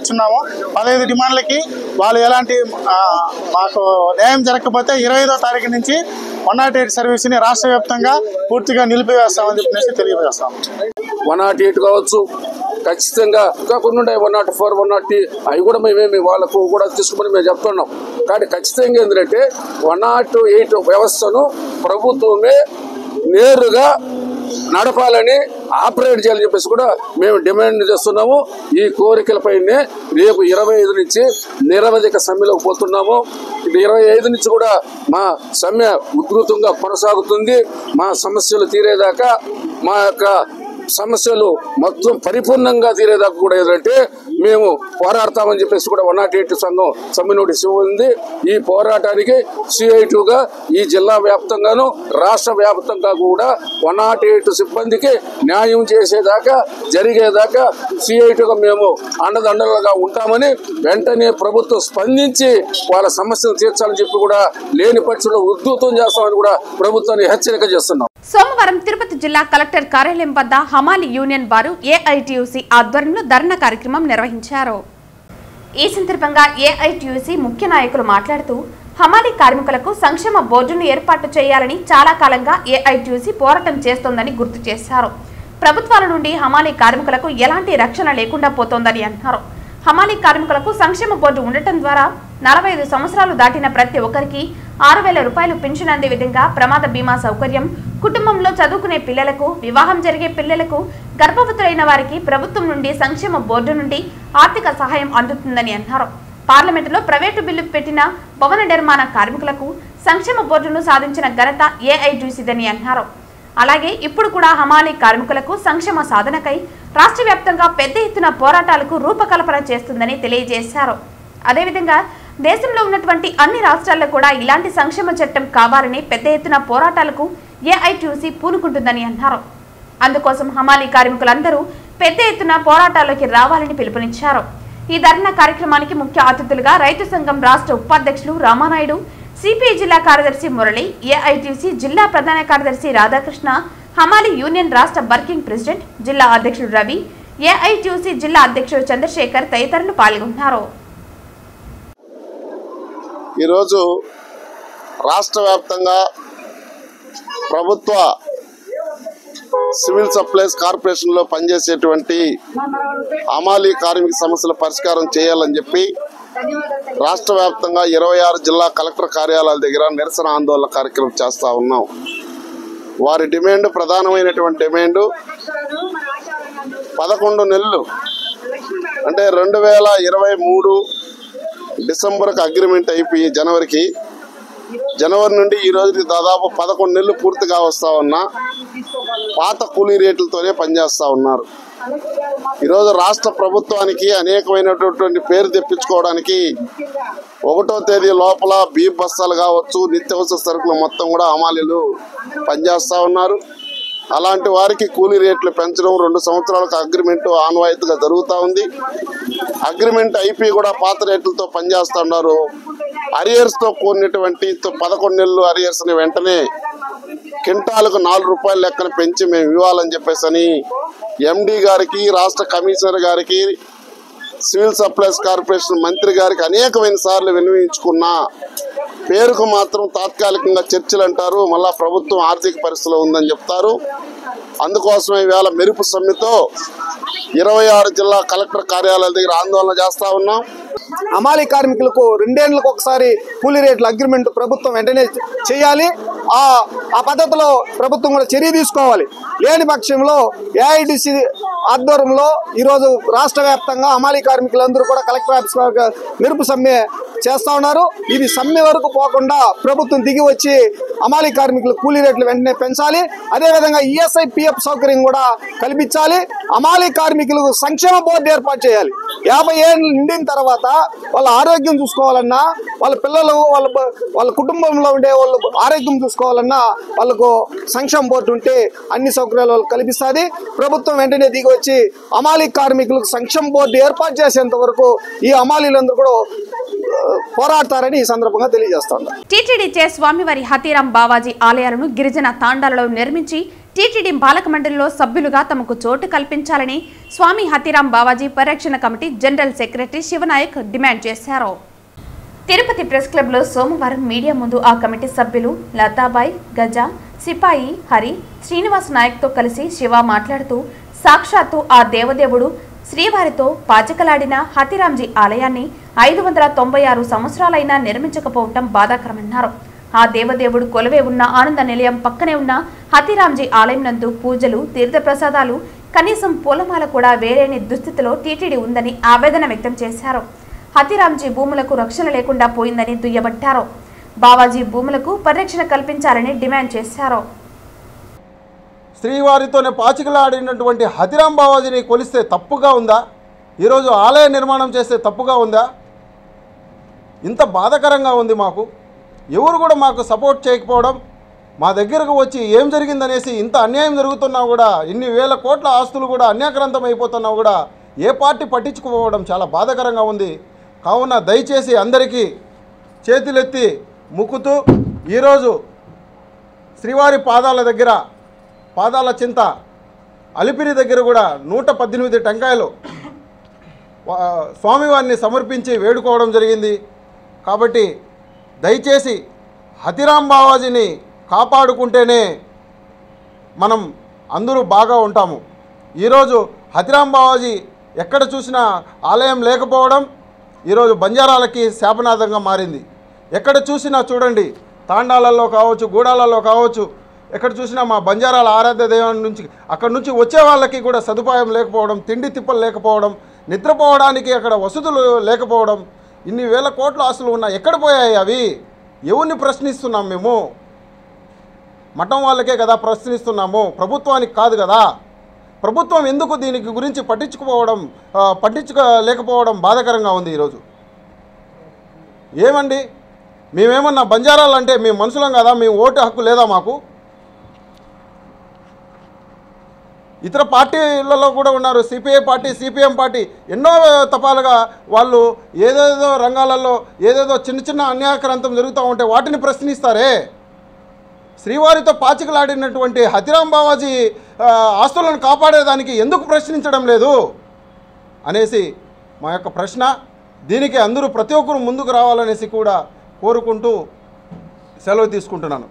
ఇచ్చున్నాము. 15 డిమాండ్లకి వాళ్ళు ఎలాంటి మాకు న్యాయం జరగకపోతే 25వ తారీఖు నుంచి 108 సర్వీస్ని రాష్ట్ర వ్యాప్తంగా పూర్తిగా నిలిపివేస్తామని చెప్పేసి తెలియజేస్తాము. 108 కావచ్చు, ఖచ్చితంగా ఇంకా కొన్ని ఉంటాయి 104, 103 అవి కూడా మేమేమి వాళ్ళకు కూడా తీసుకోమని మేము చెప్తున్నాం. కానీ ఖచ్చితంగా ఏంటంటే 108 వ్యవస్థను ప్రభుత్వమే నేరుగా నడపాలని ఆపరేట్ చేయాలని చెప్పేసి కూడా మేము డిమాండ్ చేస్తున్నాము. ఈ కోరికలపైనే రేపు 25 నుంచి నిరవధిక సమ్మెలోకి పోతున్నాము. 25 నుంచి కూడా మా సమ్మె ఉధృతంగా కొనసాగుతుంది. మా సమస్యలు తీరేదాకా, మా యొక్క సమస్యలు మొత్తం పరిపూర్ణంగా తీరేదాకా కూడా ఏంటంటే మేము పోరాడతామని చెప్పేసి కూడా 108 సంఘం సమ్మె నోటీస్ ఇవ్వబడింది. ఈ పోరాటానికి CI2గా ఈ జిల్లా వ్యాప్తంగాను రాష్ట్ర వ్యాప్తంగా కూడా 108 సిబ్బందికి న్యాయం చేసేదాకా జరిగేదాకా CI2గా మేము అండదండలుగా ఉంటామని, వెంటనే ప్రభుత్వం స్పందించి వాళ్ళ సమస్యలు తీర్చాలని చెప్పి కూడా లేని పక్షంలో ఉద్ధృతం చేస్తామని కూడా ప్రభుత్వాన్ని హెచ్చరిక చేస్తున్నాం. సోమవారం తిరుపతి జిల్లా కలెక్టర్ కార్యాలయం వద్ద హమాలి యూనియన్ వారు ఏఐటీయూసీ ఆధ్వర్యంలో ధర్నా కార్యక్రమం నిర్వహించారు. ఈ సందర్భంగా ఏఐటీయూసీ ముఖ్య నాయకులు మాట్లాడుతూ హమాలి కార్మికులకు సంక్షేమ బోర్డును ఏర్పాటు చేయాలని చాలా కాలంగా ఏఐటీయూసీ పోరాటం చేస్తోందని గుర్తు చేశారు. ప్రభుత్వాల నుండి హమాలి కార్మికులకు ఎలాంటి రక్షణ లేకుండా పోతోందని అన్నారు. హమాలి కార్మికులకు సంక్షేమ బోర్డు ఉండటం ద్వారా 45 సంవత్సరాలు దాటిన ప్రతి ఒక్కరికి 6,000 రూపాయలు పెన్షన్ అందే విధంగా ప్రమాద బీమా సౌకర్యం, కుటుంబంలో చదువుకునే పిల్లలకు, వివాహం జరిగే పిల్లలకు, గర్భవతులైన వారికి ప్రభుత్వం నుండి సంక్షేమ బోర్డు నుండి ఆర్థిక సహాయం అందుతుందని అన్నారు. పార్లమెంటులో ప్రైవేటు బిల్లు పెట్టిన భవన నిర్మాణ కార్మికులకు సంక్షేమ బోర్డును సాధించిన ఘనత ఏఐటీయూసీదని అన్నారు. అలాగే ఇప్పుడు కూడా హమాలీ కార్మికులకు సంక్షేమ సాధనకై రాష్ట్ర వ్యాప్తంగా పెద్ద ఎత్తున పోరాటాలకు రూపకల్పన చేస్తుందని తెలియజేశారు. అదేవిధంగా దేశంలో ఉన్నటువంటి అన్ని రాష్ట్రాల్లో కూడా ఇలాంటి సంక్షేమ చట్టం కావాలని పెద్ద ఎత్తున పోరాటాలకు ఏఐటీయూసీ పూనుకుంటుందని అన్నారు. అందుకోసం హమాలీ కార్మికులందరూ పెద్ద ఎత్తున పోరాటాల్లోకి రావాలని పిలుపునిచ్చారు. ఈ ధర్నా కార్యక్రమానికి ముఖ్య అతిథులుగా రైతు సంఘం రాష్ట్ర ఉపాధ్యక్షులు రామానాయుడు, సిపిఐ జిల్లా కార్యదర్శి మురళి, ఏఐటీయూసీ జిల్లా ప్రధాన కార్యదర్శి రాధాకృష్ణ, హమాలీ యూనియన్ రాష్ట్ర వర్కింగ్ ప్రెసిడెంట్ జిల్లా అధ్యక్షుడు రవి, ఏఐటీయూసీ జిల్లా అధ్యక్షుడు చంద్రశేఖర్ తదితరులు పాల్గొన్నారు. ఈరోజు రాష్ట్ర వ్యాప్తంగా ప్రభుత్వ సివిల్ సప్లైస్ కార్పొరేషన్లో పనిచేసేటువంటి హమాలీ కార్మిక సమస్యల పరిష్కారం చేయాలని చెప్పి రాష్ట్ర వ్యాప్తంగా 26 జిల్లా కలెక్టర్ కార్యాలయాల దగ్గర నిరసన ఆందోళన కార్యక్రమం చేస్తూ ఉన్నాం. వారి డిమాండ్, ప్రధానమైనటువంటి డిమాండ్ 11 నెలలు అంటే 2023 డిసెంబర్కి అగ్రిమెంట్ అయిపోయి జనవరి నుండి ఈ రోజుకి దాదాపు 11 నెలలు పూర్తిగా వస్తా ఉన్నా పాత కూలీ రేట్లతోనే పనిచేస్తూ ఉన్నారు. ఈరోజు రాష్ట్ర ప్రభుత్వానికి అనేకమైనటువంటి పేరు తెప్పించుకోవడానికి 1వ తేదీ లోపల బీఫ్ బస్తాలు కావచ్చు, నిత్యావసర సరుకులు మొత్తం కూడా హమాలీలు పనిచేస్తూ ఉన్నారు. అలాంటి వారికి కూలీ రేట్లు పెంచడం 2 సంవత్సరాలకు అగ్రిమెంట్ ఆన్వాయితీగా జరుగుతూ ఉంది. అగ్రిమెంట్ అయిపోయి కూడా పాత రేట్లతో పనిచేస్తూ ఉన్నారు. అరియర్స్తో కూడినటువంటి 11 నెలలు అరియర్స్ని వెంటనే క్వింటాలకు 4 రూపాయల లెక్కన పెంచి మేము ఇవ్వాలని చెప్పేసి ఎండి గారికి, రాష్ట్ర కమిషనర్ గారికి, సివిల్ సప్లైస్ కార్పొరేషన్ మంత్రి గారికి అనేకమైన సార్లు విన్నవించుకున్నా పేరుకు మాత్రం తాత్కాలికంగా చర్చలు అంటారు, మళ్ళా ప్రభుత్వం ఆర్థిక పరిస్థితిలో ఉందని చెప్తారు. అందుకోసమే ఈవేళ మెరుపు సమ్మెతో 26 జిల్లా కలెక్టర్ కార్యాలయాల దగ్గర ఆందోళన చేస్తా ఉన్నాం. హమాలీ కార్మికులకు 2 ఏళ్లకు ఒకసారి కూలీ రేట్ల అగ్రిమెంట్ ప్రభుత్వం వెంటనే చేయాలి. ఆ పద్ధతిలో ప్రభుత్వం కూడా చర్య తీసుకోవాలి. లేని పక్షంలో ఏఐటీసీ ఆధ్వర్యంలో ఈరోజు రాష్ట్ర వ్యాప్తంగా హమాలీ కార్మికులందరూ కూడా కలెక్టర్ ఆఫీస్ మెరుపు సమ్మె చేస్తా ఉన్నారు. ఇది సమ్మె వరకు పోకుండా ప్రభుత్వం దిగి వచ్చి హమాలీ కార్మికులు కూలీ రేట్లు వెంటనే పెంచాలి. అదేవిధంగా ఈఎస్ఐ పిఎఫ్ సౌకర్యం కూడా కల్పించాలి. హమాలీ కార్మికులకు సంక్షేమ బోర్డు ఏర్పాటు చేయాలి. 50 ఏళ్ళు నిండిన తర్వాత వాళ్ళ ఆరోగ్యం చూసుకోవాలన్నా, వాళ్ళ పిల్లలు వాళ్ళ కుటుంబంలో ఉండే వాళ్ళు ఆరోగ్యం చూసుకోవాలన్నా వాళ్ళకు సంక్షేమ బోర్డు ఉంటే అన్ని సౌకర్యాలు వాళ్ళకి కల్పిస్తుంది. ప్రభుత్వం వెంటనే దిగి వచ్చి హమాలీ కార్మికులకు సంక్షేమ బోర్డు ఏర్పాటు చేసేంత వరకు ఈ హమాలీలందరూ కూడా పోరాడతారని ఈ సందర్భంగా తెలియజేస్తాను. టీటీడీ చే స్వామివారి హతీరాం బావాజీ ఆలయాలను గిరిజన తాండాలలో నిర్మించి టీటీడీ పాలక మండలిలో సభ్యులుగా తమకు చోటు కల్పించాలని స్వామి హతీరాం బావాజీ పరిరక్షణ committee general secretary Shiva Nayak demand చేశారు. తిరుపతి ప్రెస్ క్లబ్లో సోమవారం మీడియా ముందు ఆ కమిటీ సభ్యులు లతాబాయ్, గజా, సిపాయి, హరి, శ్రీనివాస్ నాయక్తో కలిసి శివ మాట్లాడుతూ సాక్షాత్తు ఆ దేవదేవుడు శ్రీవారితో పాచికలాడిన హతీరాంజీ ఆలయాన్ని 596 సంవత్సరాలైనా నిర్మించకపోవటం బాధాకరమన్నారు. ఆ దేవదేవుడు కొలువే ఉన్న ఆనంద నిలయం పక్కనే ఉన్న హతీరాంజీ ఆలయం నందు పూజలు, తీర్థప్రసాదాలు, కనీసం పూలమాల కూడా వేరేని దుస్థితిలో టీటీడీ ఉందని ఆవేదన వ్యక్తం చేశారు. హతీరాంజీ భూములకు రక్షణ లేకుండా పోయిందని దుయ్యబట్టారు. బావాజీ భూములకు పరిరక్షణ కల్పించాలని డిమాండ్ చేశారు. శ్రీవారితోనే పాచికలాడినటువంటి హతీరాం బావాజీని కొలిస్తే తప్పుగా ఉందా? ఈరోజు ఆలయ నిర్మాణం చేస్తే తప్పుగా ఉందా? ఇంత బాధాకరంగా ఉంది మాకు. ఎవరు కూడా మాకు సపోర్ట్ చేయకపోవడం, మా దగ్గరకు వచ్చి ఏం జరిగిందనేసి ఇంత అన్యాయం జరుగుతున్నా కూడా, ఇన్ని వేల కోట్ల ఆస్తులు కూడా అన్యాక్రాంతం అయిపోతున్నా కూడా ఏ పార్టీ పట్టించుకోవడం చాలా బాధాకరంగా ఉంది. కావున దయచేసి అందరికీ చేతులెత్తి ముక్కుతూ ఈరోజు శ్రీవారి పాదాల చింత అలిపిరి దగ్గర కూడా 118 టెంకాయలు స్వామివారిని సమర్పించి వేడుకోవడం జరిగింది. కాబట్టి దయచేసి హతీరాం బావాజీని కాపాడుకుంటేనే మనం అందరూ బాగా ఉంటాము. ఈరోజు హతీరాం బావాజీ ఎక్కడ చూసినా ఆలయం లేకపోవడం ఈరోజు బంజారాలకి శాపనాథంగా మారింది. ఎక్కడ చూసినా చూడండి, తాండాలలో కావచ్చు, గూడాలలో కావచ్చు, ఎక్కడ చూసినా మా బంజారాల ఆరాధ్య దైవం నుంచి అక్కడ నుంచి వచ్చే వాళ్ళకి కూడా సదుపాయం లేకపోవడం, తిండి తిప్పలు లేకపోవడం, నిద్రపోవడానికి అక్కడ వసతులు లేకపోవడం, ఇన్ని వేల కోట్ల ఆస్తులు ఉన్నాయి, ఎక్కడ పోయాయి అవి? ఎవరిని ప్రశ్నిస్తున్నాం మేము? మఠం వాళ్ళకే కదా ప్రశ్నిస్తున్నాము, ప్రభుత్వానికి కాదు కదా. ప్రభుత్వం ఎందుకు దీనికి గురించి పట్టించుకోలేకపోవడం బాధాకరంగా ఉంది ఈరోజు. ఏమండి, మేమేమన్నా బంజారాలు అంటే మేము మనుషులం కదా? మేము ఓటు హక్కు లేదా మాకు? ఇతర పార్టీలలో కూడా ఉన్నారు, సిపిఐ పార్టీ, సిపిఎం పార్టీ, ఎన్నో తపాలుగా వాళ్ళు ఏదేదో రంగాలలో ఏదేదో చిన్న చిన్న అన్యాయక్రాంతం జరుగుతూ ఉంటే వాటిని ప్రశ్నిస్తారే. శ్రీవారితో పాచికలాడినటువంటి హతిరాం బావాజీ ఆస్తులను కాపాడేదానికి ఎందుకు ప్రశ్నించడం లేదు అనేసి మా యొక్క ప్రశ్న. దీనికి అందరూ ప్రతి ఒక్కరు ముందుకు రావాలనేసి కూడా కోరుకుంటూ సెలవు తీసుకుంటున్నాను.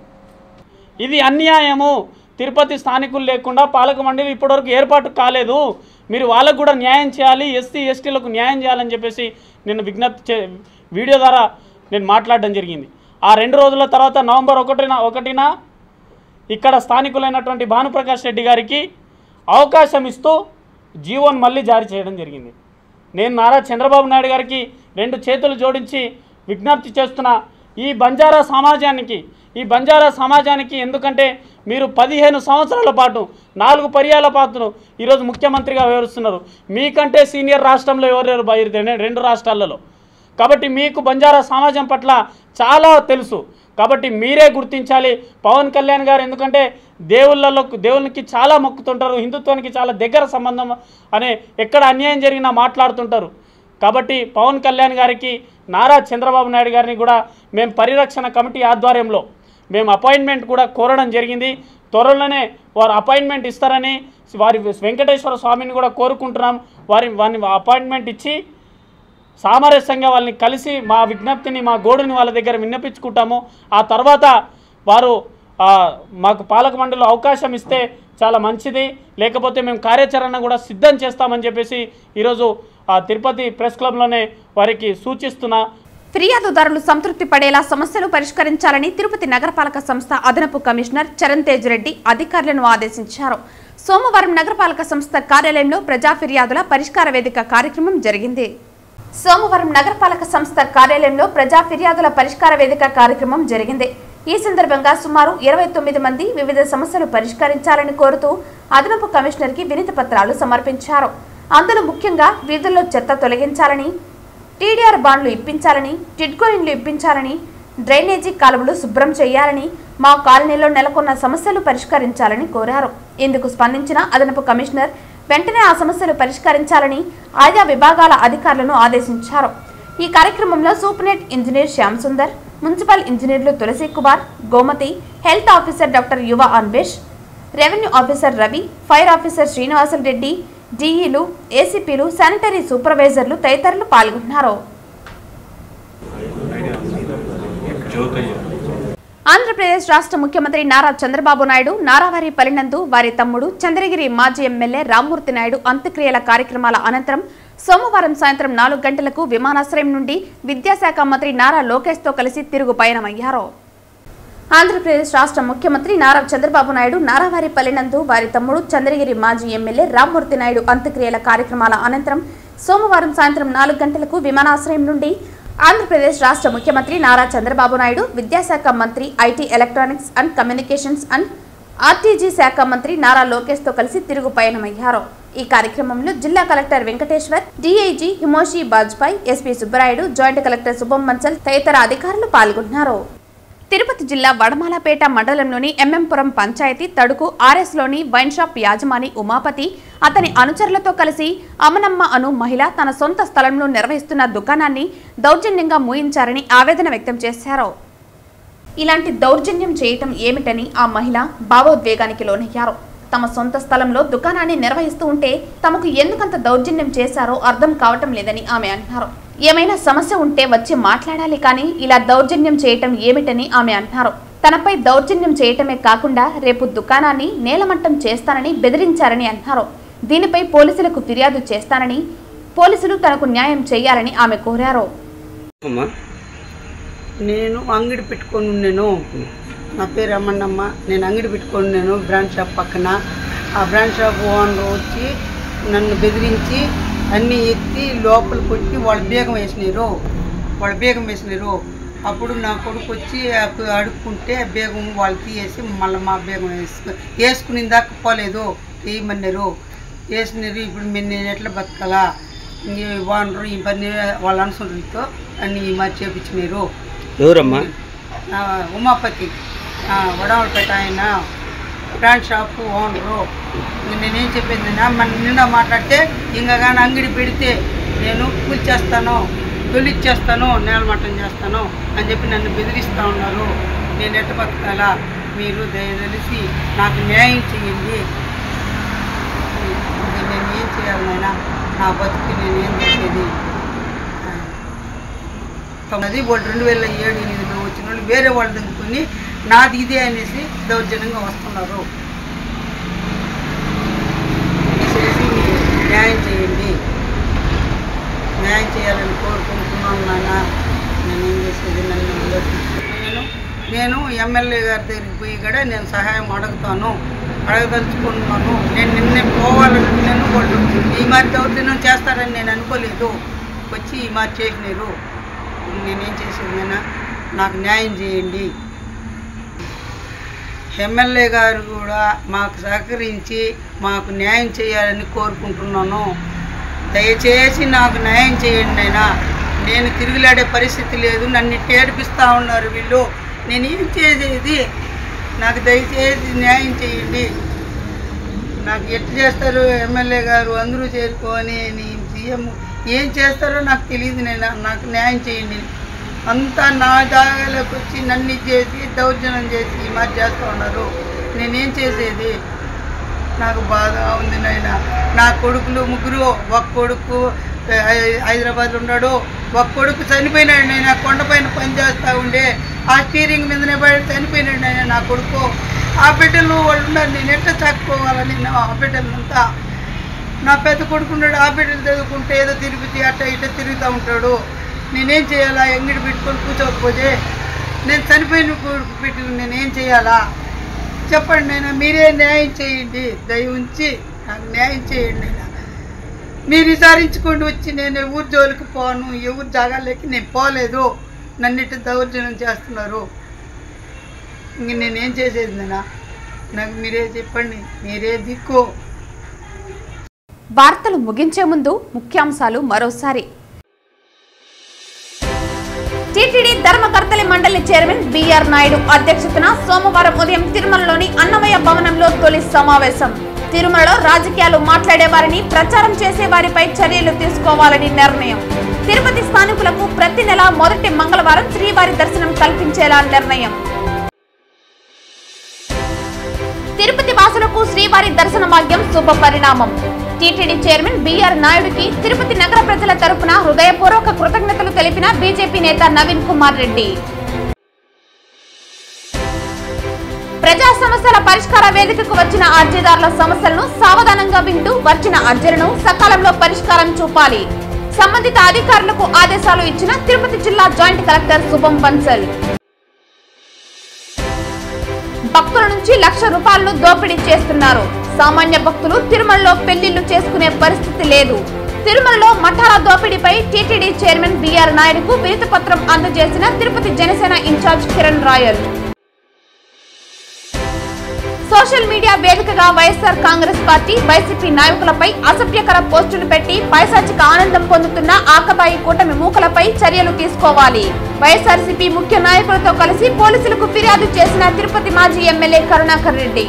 ఇది అన్యాయము. తిరుపతి స్థానికులు లేకుండా పాలక మండలి ఇప్పటివరకు ఏర్పాటు కాలేదు. మీరు వాళ్ళకు కూడా న్యాయం చేయాలి, ఎస్సీ ఎస్టీలకు న్యాయం చేయాలని చెప్పేసి నేను విజ్ఞప్తి వీడియో ద్వారా నేను మాట్లాడడం జరిగింది. ఆ 2 రోజుల తర్వాత నవంబర్ 1న ఇక్కడ స్థానికులైనటువంటి భానుప్రకాష్ రెడ్డి గారికి అవకాశం ఇస్తూ జీవోను మళ్ళీ జారీ చేయడం జరిగింది. నేను నారా చంద్రబాబు నాయుడు గారికి 2 చేతులు జోడించి విజ్ఞప్తి చేస్తున్నా, ఈ బంజారా సమాజానికి ఎందుకంటే మీరు 15 సంవత్సరాల పాటు 4 పర్యాల పాటు ఈరోజు ముఖ్యమంత్రిగా వ్యవహరిస్తున్నారు. మీకంటే సీనియర్ రాష్ట్రంలో ఎవరెవరు బయలుదేరి 2 రాష్ట్రాలలో. కాబట్టి మీకు బంజారా సమాజం పట్ల చాలా తెలుసు. కాబట్టి మీరే గుర్తించాలి. పవన్ కళ్యాణ్ గారు ఎందుకంటే దేవునికి చాలా మొక్కుతుంటారు, హిందుత్వానికి చాలా దగ్గర సంబంధం అనే ఎక్కడ అన్యాయం జరిగినా మాట్లాడుతుంటారు. కాబట్టి పవన్ కళ్యాణ్ గారికి నారా చంద్రబాబు నాయుడు గారిని కూడా మేము పరిరక్షణ కమిటీ ఆధ్వర్యంలో మేము అపాయింట్మెంట్ కూడా కోరడం జరిగింది. త్వరలోనే వారు అపాయింట్మెంట్ ఇస్తారని వారి వెంకటేశ్వర స్వామిని కూడా కోరుకుంటున్నాం. వారిని అపాయింట్మెంట్ ఇచ్చి సామరస్యంగా వాళ్ళని కలిసి మా విజ్ఞప్తిని, మా గోడుని వాళ్ళ దగ్గర విన్నపించుకుంటాము. ఆ తర్వాత వారు మాకు పాలక మండలిలో అవకాశం ఇస్తే చాలా మంచిది, లేకపోతే మేము కార్యాచరణ కూడా సిద్ధం చేస్తామని చెప్పేసి ఈరోజు తిరుపతి ప్రెస్ క్లబ్లోనే వారికి సూచిస్తున్నా. ఫిర్యాదుదారులు సంతృప్తి పడేలా సమస్యలు పరిష్కరించాలని తిరుపతి నగరపాలక సంస్థ అదనపు కమిషనర్ చరణ్ తేజ్ రెడ్డి అధికారులను ఆదేశించారు. సోమవారం నగరపాలక సంస్థ కార్యాలయంలో ప్రజా ఫిర్యాదుల పరిష్కార వేదిక కార్యక్రమం జరిగింది. సోమవారం నగరపాలక సంస్థ కార్యాలయంలో ప్రజా ఫిర్యాదుల పరిష్కార వేదిక కార్యక్రమం జరిగింది. ఈ సందర్భంగా సుమారు 29 మంది వివిధ సమస్యలు పరిష్కరించాలని కోరుతూ అదనపు కమిషనర్కి వినతి పత్రాలు సమర్పించారు. అందులో ముఖ్యంగా వీధుల్లో చెత్త తొలగించాలని, టీడీఆర్ బాండ్లు ఇప్పించాలని, టిడ్కో ఇండ్లు ఇప్పించాలని, డ్రైనేజీ కాలువలు శుభ్రం చేయాలని, మా కాలనీలో నెలకొన్న సమస్యలు పరిష్కరించాలని కోరారు. ఇందుకు స్పందించిన అదనపు కమిషనర్ వెంటనే ఆ సమస్యలు పరిష్కరించాలని ఆయా విభాగాల అధికారులను ఆదేశించారు. ఈ కార్యక్రమంలో superintendent engineer Shyam Sundar, municipal ఇంజనీర్లు తులసి Kumar, Gomati, health officer doctor యువ Anvesh, revenue officer Ravi, fire officer Srinivasulu Reddy, డిఈలు, ఏసీపీలు, sanitary సూపర్వైజర్లు తదితరులు పాల్గొన్నారు. ఆంధ్రప్రదేశ్ రాష్ట్ర ముఖ్యమంత్రి నారా చంద్రబాబు నాయుడు నారావారి పలినందు వారి తమ్ముడు చంద్రగిరి మాజీ ఎమ్మెల్యే రామ్మూర్తి నాయుడు అంత్యక్రియల కార్యక్రమాల అనంతరం సోమవారం సాయంత్రం 4 గంటలకు విమానాశ్రయం నుండి విద్యాశాఖ మంత్రి నారా లోకేష్తో కలిసి తిరుగు పయనమయ్యారు. ఆంధ్రప్రదేశ్ రాష్ట్ర ముఖ్యమంత్రి నారా చంద్రబాబు నాయుడు నారావారి పలినందు వారి తమ్ముడు చంద్రగిరి మాజీ ఎమ్మెల్యే రామ్మూర్తి నాయుడు అంత్యక్రియల కార్యక్రమాల అనంతరం సోమవారం సాయంత్రం 4 గంటలకు విమానాశ్రయం నుండి ఆంధ్రప్రదేశ్ రాష్ట్ర ముఖ్యమంత్రి నారా చంద్రబాబు నాయుడు, విద్యాశాఖ మంత్రి, IT, electronics and communications and RTG శాఖ మంత్రి నారా లోకేష్తో కలిసి తిరుగు పయనమయ్యారు. ఈ కార్యక్రమంలో జిల్లా collector Venkateshwar, DIG హిమోషి Bajpai, SP Subbarayudu, joint collector శుభం మన్సల్ తదితర అధికారులు పాల్గొన్నారు. తిరుపతి జిల్లా వడమాలపేట మండలంలోని ఎంఎంపురం పంచాయతీ తడుకు ఆర్ఎస్లోని వైన్ షాప్ యాజమాని ఉమాపతి, అతని అనుచరులతో కలిసి అమనమ్మ అను మహిళ తన సొంత స్థలంలో నిర్వహిస్తున్న దుకాణాన్ని దౌర్జన్యంగా మూయించారని ఆవేదన వ్యక్తం చేశారు. ఇలాంటి దౌర్జన్యం చేయటం ఏమిటని ఆ మహిళ భావోద్వేగానికి లోనయ్యారు. తమ సొంత స్థలంలో దుకాణాన్ని నిర్వహిస్తూ ఉంటే తమకు ఎందుకంత దౌర్జన్యం చేశారో అర్థం కావటం లేదని ఆమె అన్నారు. ఏమైనా సమస్య ఉంటే వచ్చి మాట్లాడాలి, కానీ ఇలా దౌర్జన్యం చేయటం ఏమిటని ఆమె అన్నారు. తనపై దౌర్జన్యం చేయటమే కాకుండా రేపు దుకాణాన్ని నేలమట్టం చేస్తానని బెదిరించారని అన్నారు. దీనిపై పోలీసులకు ఫిర్యాదు చేస్తానని, పోలీసులు తనకు న్యాయం చేయాలని ఆమె కోరారు. నేను అంగడి పెట్టుకొని ఉన్నాను. నా పేరు రమణమ్మ. నేను అంగడి పెట్టుకొని ఉన్నాను బ్రాంచ్ షాప్ పక్కన. ఆ బ్రాంచ్ షాప్ ఓనర్ వచ్చి నన్ను బెదిరించి అన్నీ ఎత్తి లోపల కొట్టి వాళ్ళు బీగం వేసినారు. వాళ్ళు బేగం వేసినారు. అప్పుడు నా కొడుకు వచ్చి అడుక్కుంటే బేగం వాళ్ళు తీసేసి మళ్ళీ మా బేగం వేసుకుని దాకా పోలేదు, వేయమన్నారు, వేసినారు. ఇప్పుడు నేను ఎట్లా బతకాలా, వానరు ఈ పని వాళ్ళ అనుసరణతో అన్ని మరి చేపించినారు. ఎవరమ్మా? ఉమాపతి వడవలపేట ఆయన బ్రాండ్ షాపు ఓనరు. నేనేం చెప్పింది మన నిన్న మాట్లాడితే ఇంకా కానీ అంగడి పెడితే నేను కూల్చేస్తాను, తొలిచ్చేస్తాను, నేలమట్టం చేస్తాను అని చెప్పి నన్ను బెదిరిస్తూ ఉన్నారు. నేను ఎట్ట బతకాలా, మీరు దయచేసి నాకు న్యాయం చేయండి. నేను ఏం చేయాలి నాయన, నా బతుకు నేను ఏం చేసేది. అది వాళ్ళు 2007-8లో వచ్చిన వాళ్ళు వేరే వాళ్ళు దింపుకొని నాది ఇదే అనేసి దౌర్జన్యంగా వస్తున్నారు. చేసి న్యాయం చేయండి, న్యాయం చేయాలని కోరుకుంటున్నాను నాన్న. నేను ఏం చేసేది, నేను ఎమ్మెల్యే గారి దగ్గరికి పోయి కూడా నేను సహాయం అడగదలుచుకున్నాను. నేను నిన్నే పోవాలనుకున్నాను. వాళ్ళు ఈ మరి దౌర్జన్యం చేస్తారని నేను అనుకోలేదు, వచ్చి ఈ మరి చేసినారు. నేనేం చేసేదైనా నాకు న్యాయం చేయండి. ఎమ్మెల్యే గారు కూడా మాకు సహకరించి మాకు న్యాయం చేయాలని కోరుకుంటున్నాను. దయచేసి నాకు న్యాయం చేయండి అయినా. నేను తిరుగులాడే పరిస్థితి లేదు, నన్ను ఏడిపిస్తూ ఉన్నారు వీళ్ళు. నేను ఏం చేసేది, నాకు దయచేసి న్యాయం చేయండి. నాకు ఎట్లా చేస్తారు ఎమ్మెల్యే గారు అందరూ చేరుకొని సీఎం ఏం చేస్తారో నాకు తెలియదు. నాకు న్యాయం చేయండి. అంతా నా జాగాలోకి వచ్చి నన్ను చేసి దౌర్జన్యం చేసి మరి చేస్తూ ఉన్నారు. నేనేం చేసేది, నాకు బాధగా ఉంది నాయన. నా కొడుకులు ముగ్గురు, ఒక కొడుకు హైదరాబాద్ ఉన్నాడు, ఒక కొడుకు చనిపోయినాడు. నేను కొండపైన పని చేస్తూ ఉండే ఆ స్టీరింగ్ మీదనే పడి చనిపోయినాడు నాయన నా కొడుకు. ఆ బిడ్డలు వాళ్ళు ఉన్నారు, నేను ఎట్లా చచ్చిపోవాలని ఆ బిడ్డలంతా. నా పెద్ద కొడుకున్నాడు, ఆ బిడ్డలు చదువుకుంటే ఏదో తిరుపతి అట్ట ఇట్లా తిరుగుతూ ఉంటాడు. నేనేం చేయాలా, ఎంగిడి పెట్టుకొని కూర్చోకపోతే నేను చనిపోయిన కొడుకు బిడ్డలు నేనేం చేయాలా చెప్పండి నాయన. మీరే న్యాయం చేయండి, దయ ఉంచి నాకు న్యాయం చేయండి నాయన. మీరు విచారించుకొని వచ్చి నేను ఎవరి జోలికి పోను, ఎవరి జాగాలోకి నేను పోలేదు. నన్నిటి దౌర్జన్యం చేస్తున్నారు. ఇంక నేనేం చేసేది నాయన, నాకు మీరే చెప్పండి, మీరే దిక్కు. వార్తలు ముగించే ముందు ముఖ్యాంశాలు మరోసారి. టీటీడీ ధర్మకర్తలి మండలి చైర్మన్ బిఆర్ నాయుడు అధ్యక్షతన సోమవారం ఉదయం తిరుమలలోని అన్నమయ్య భవనంలో తొలి సమావేశం. తిరుమలలో రాజకీయాలు మాట్లాడే వారిని, ప్రచారం చేసే వారిపై చర్యలు తీసుకోవాలని నిర్ణయం. తిరుపతి స్థానికులకు ప్రతి నెల మొదటి మంగళవారం శ్రీవారి దర్శనం కల్పించేలా నిర్ణయం. తిరుపతి వాసులకు శ్రీవారి దర్శన భాగ్యం శుభ పరిణామం. టీటీడీ చైర్మన్ బిఆర్ నాయుడుకి తిరుపతి నగర ప్రజల తరపున హృదయపూర్వక కృతజ్ఞతలు తెలిపిన బీజేపీ నేత నవీన్ కుమార్ రెడ్డి. ప్రజా సమస్యల పరిష్కార వేదికకు వచ్చిన అర్జీదారుల సమస్యలను సావధానంగా వింటూ వచ్చిన అర్జీలను సకాలంలో పరిష్కారం చూపాలి. సంబంధిత అధికారులకు ఆదేశాలు ఇచ్చిన తిరుపతి జిల్లా జాయింట్ కలెక్టర్ శుభం బన్సల్. భక్తుల నుంచి ₹1,00,000 దోపిడీ చేస్తున్నారు. సామాన్య భక్తులు తిరుమలలో పెళ్లిళ్లు చేసుకునే పరిస్థితి లేదు. తిరుమలలో మఠాల దోపిడీపై టీటీడీ చైర్మన్ బిఆర్ నాయుడుకు వినతి పత్రం అందజేసిన Tirupati Janasena in-charge Kiran Rayal. Social media వేదికగా వైఎస్ఆర్ కాంగ్రెస్ పార్టీ, వైసీపీ నాయకులపై అసభ్యకర పోస్టులు పెట్టి పైశాచిక ఆనందం పొందుతున్న ఆకతాయి కూటమి మూకలపై చర్యలు తీసుకోవాలి. వైఎస్ఆర్సీపీ ముఖ్య నాయకులతో కలిసి పోలీసులకు ఫిర్యాదు చేసిన తిరుపతి మాజీ ఎమ్మెల్యే కరుణాకర్ రెడ్డి.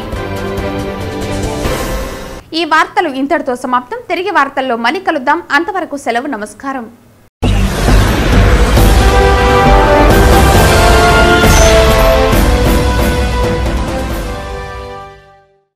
ఈ వార్తలు ఇంతటితో సమాప్తం. తిరిగి వార్తల్లో మళ్ళీ కలుద్దాం. అంతవరకు సెలవు. నమస్కారం.